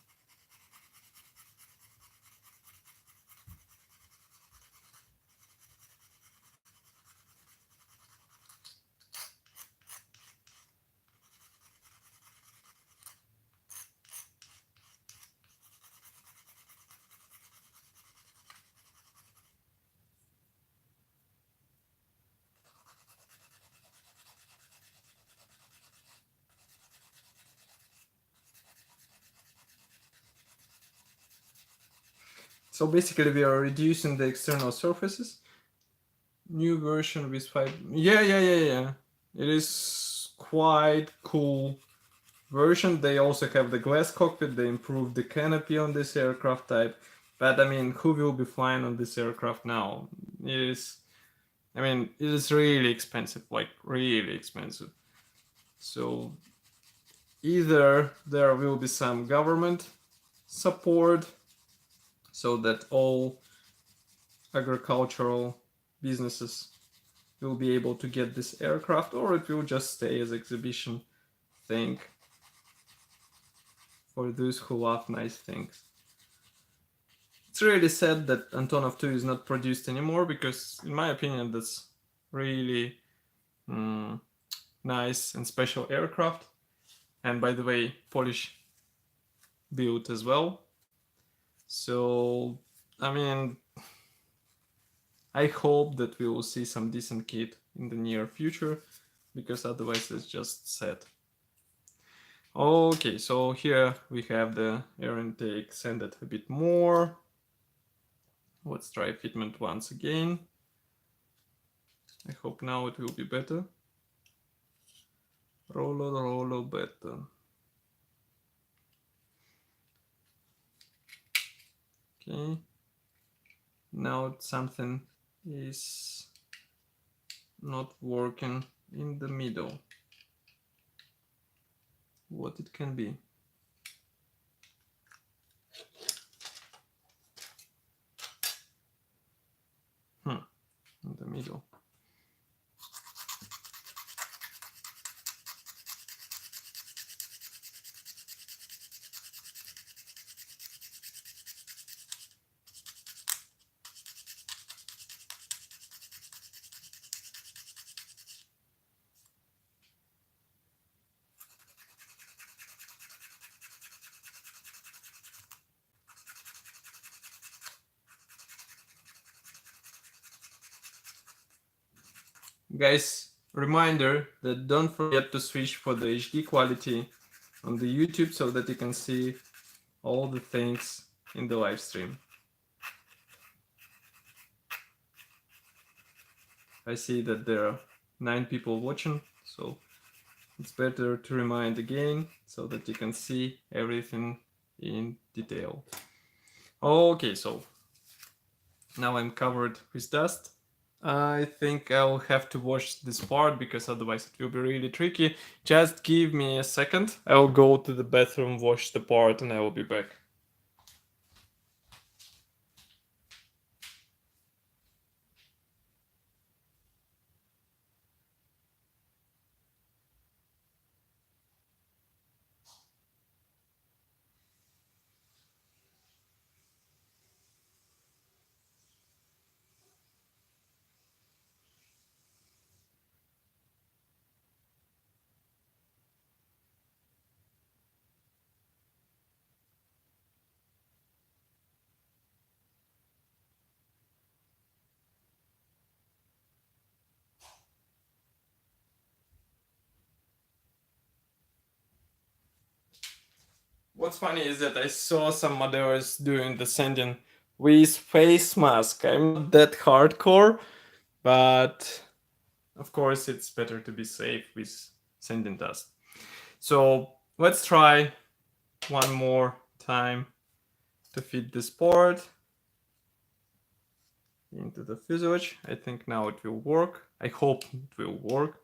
So basically we are reducing the external surfaces. New version with 5. Yeah. It is quite cool version. They also have the glass cockpit. They improved the canopy on this aircraft type. But I mean, who will be flying on this aircraft now? It is really expensive, like really expensive. So either there will be some government support so that all agricultural businesses will be able to get this aircraft, or it will just stay as exhibition thing for those who love nice things. It's really sad that Antonov 2 is not produced anymore, because in my opinion that's really nice and special aircraft. And by the way, Polish built as well. So I mean, I hope that we will see some decent kit in the near future, because otherwise it's just sad. Okay, so here we have the air intake sanded a bit more. Let's try fitment once again. I hope now it will be better. Rollo better. Okay. Now something is not working in the middle. What it can be? In the middle. Guys, reminder that don't forget to switch for the HD quality on the YouTube, so that you can see all the things in the live stream. I see that there are 9 people watching, so it's better to remind again so that you can see everything in detail. Okay, so now I'm covered with dust. I think I'll have to wash this part, because otherwise it will be really tricky. Just give me a second. I'll go to the bathroom, wash the part, and I will be back. What's funny is that I saw some modders doing the sanding with face mask. I'm not that hardcore, but of course it's better to be safe with sanding dust. So let's try one more time to fit this part into the fuselage. I think now it will work. I hope it will work.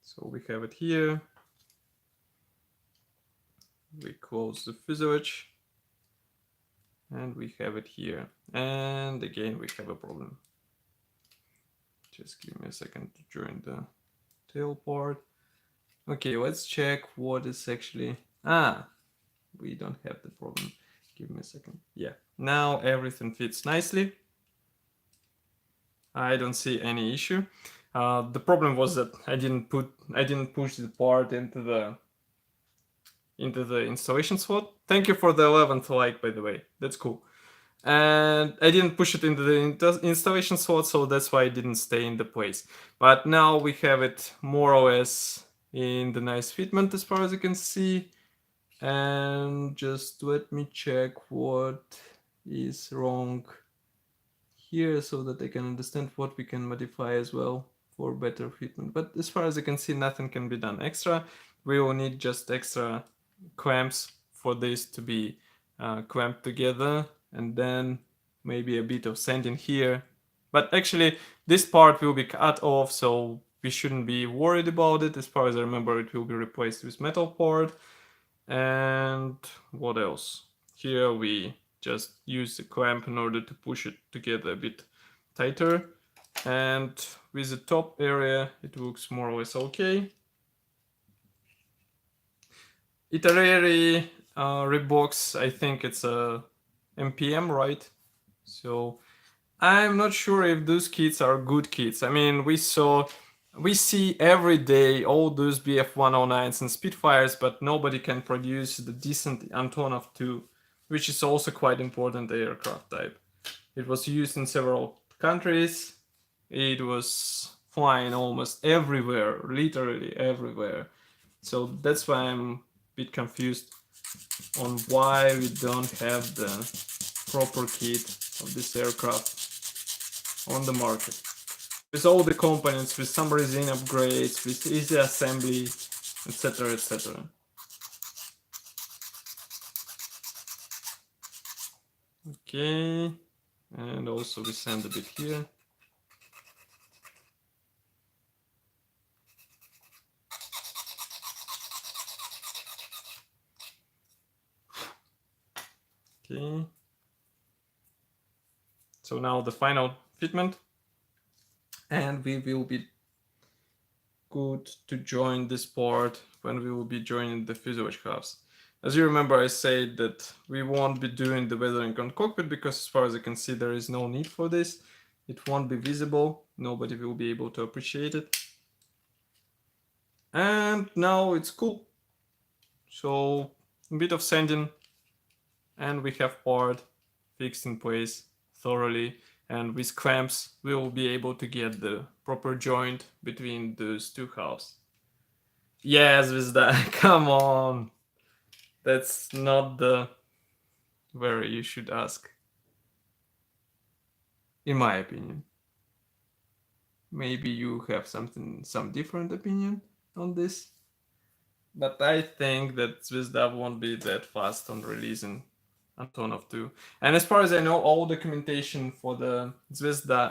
So we have it here. We close the fuselage, and we have it here. And again, we have a problem. Just give me a second to join the tail part. Okay, let's check what is actually... we don't have the problem. Give me a second. Yeah, now everything fits nicely. I don't see any issue. The problem was that I didn't push the part into the installation slot. Thank you for the 11th like, by the way. That's cool. And I didn't push it into the installation slot, so that's why it didn't stay in the place. But now we have it more or less in the nice fitment, as far as you can see. And just let me check what is wrong here, so that I can understand what we can modify as well for better fitment. But as far as you can see, nothing can be done extra. We will need just extra clamps for this to be clamped together, and then maybe a bit of sanding here. But actually this part will be cut off, so we shouldn't be worried about it. As far as I remember, it will be replaced with metal part. And what else? Here we just use the clamp in order to push it together a bit tighter, and with the top area it looks more or less okay. Iterary Reeboks, I think it's a MPM, right? So I'm not sure if those kits are good kits. I mean, we see every day all those BF-109s and Spitfires, but nobody can produce the decent Antonov 2, which is also quite important aircraft type. It was used in several countries. It was flying almost everywhere, literally everywhere. So that's why I'm a bit confused on why we don't have the proper kit of this aircraft on the market. With all the components, with some resin upgrades, with easy assembly, etc, etc. Okay, and also we sand a bit here. Okay. So now the final fitment, and we will be good to join this part when we will be joining the fuselage halves. As you remember, I said that we won't be doing the weathering on cockpit because as far as I can see, there is no need for this. It won't be visible. Nobody will be able to appreciate it. And now it's cool. So a bit of sanding, and we have part fixed in place thoroughly. And with clamps, we will be able to get the proper joint between those two halves. Yes, with that. Come on. That's not the where you should ask. In my opinion. Maybe you have some different opinion on this. But I think that Zvezda won't be that fast on releasing Antonov 2. And as far as I know, all documentation for the Zvezda,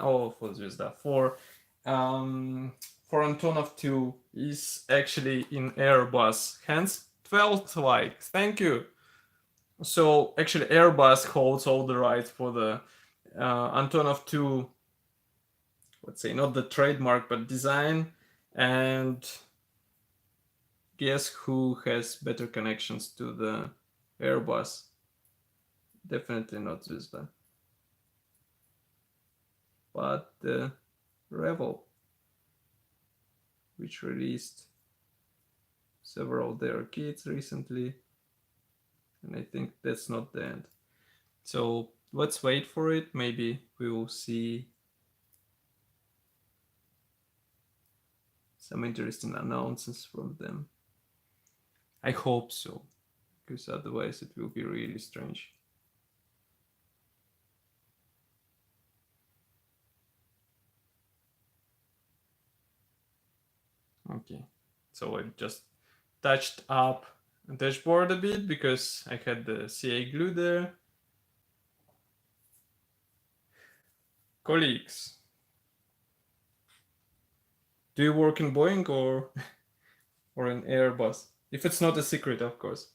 for Antonov 2 is actually in Airbus, hence 12th like. Thank you. So actually Airbus holds all the rights for the Antonov 2, let's say not the trademark, but design. And guess who has better connections to the Airbus? Definitely not Zvezda, but the Revel, which released several of their kits recently, and I think that's not the end. So let's wait for it. Maybe we will see some interesting announcements from them. I hope so, because otherwise it will be really strange. Okay, so I just touched up the dashboard a bit because I had the CA glue there. Colleagues, do you work in Boeing or in Airbus? If it's not a secret, of course.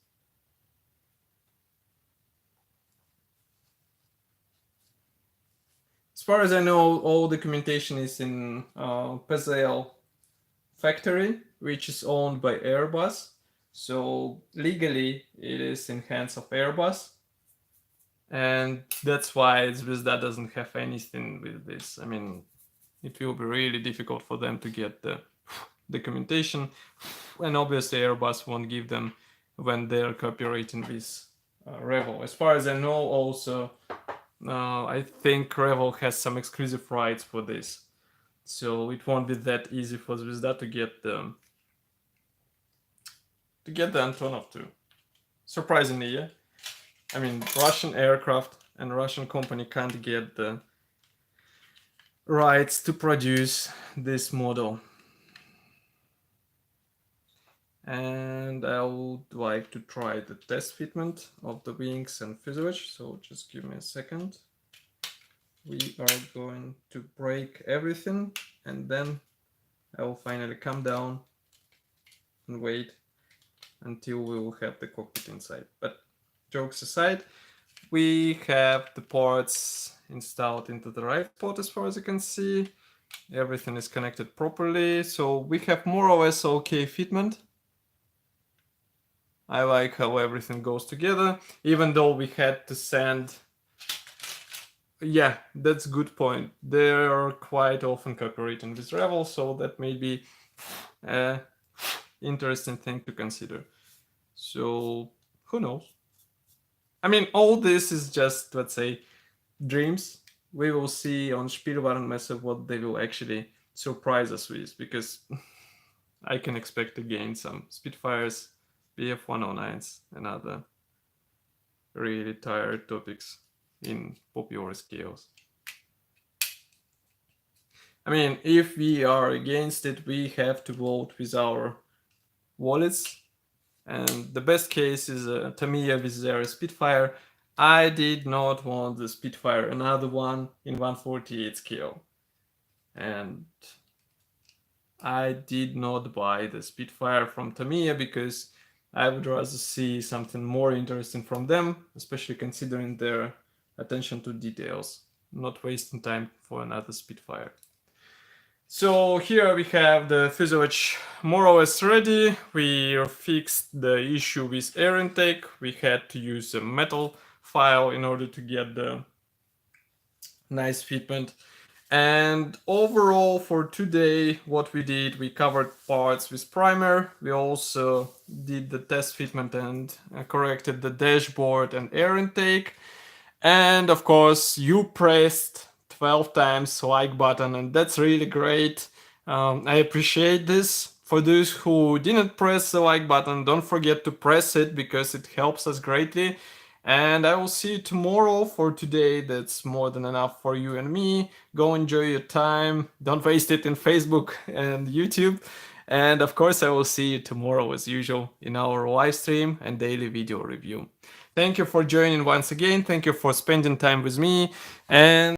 As far as I know, all documentation is in PZL factory, which is owned by Airbus. So legally, it is in hands of Airbus. And that's why Zvezda doesn't have anything with this. I mean, it will be really difficult for them to get the documentation. And obviously Airbus won't give them when they're cooperating with Revel. As far as I know, also, I think Revel has some exclusive rights for this. So it won't be that easy for Zvezda to get the Antonov 2. Surprisingly, yeah. I mean, Russian aircraft and Russian company can't get the rights to produce this model. And I would like to try the test fitment of the wings and fuselage, so just give me a second. We are going to break everything, and then I will finally come down and wait until we will have the cockpit inside. But jokes aside, we have the parts installed into the right spot as far as you can see. Everything is connected properly. So we have more or less okay fitment. I like how everything goes together, even though we had to send. Yeah, that's a good point. They're quite often cooperating with Revel, so that may be an interesting thing to consider. So who knows? I mean, all this is just, let's say, dreams. We will see on Spielwarenmesse what they will actually surprise us with, because I can expect again some Spitfires, BF-109s, and other really tired topics in popular scales. I mean, if we are against it, we have to vote with our wallets. And the best case is Tamiya with their Spitfire. I did not want the Spitfire, another one in 148 scale. And I did not buy the Spitfire from Tamiya because I would rather see something more interesting from them, especially considering their attention to details, not wasting time for another Spitfire. So here we have the fuselage more or less ready. We fixed the issue with air intake. We had to use a metal file in order to get the nice fitment. And overall for today, what we did, we covered parts with primer. We also did the test fitment and corrected the dashboard and air intake. And of course, you pressed 12 times like button, and that's really great. I appreciate this. For those who didn't press the like button, don't forget to press it because it helps us greatly. And I will see you tomorrow. For today, that's more than enough for you and me. Go enjoy your time. Don't waste it in Facebook and YouTube. And of course, I will see you tomorrow as usual in our live stream and daily video review. Thank you for joining once again. Thank you for spending time with me. And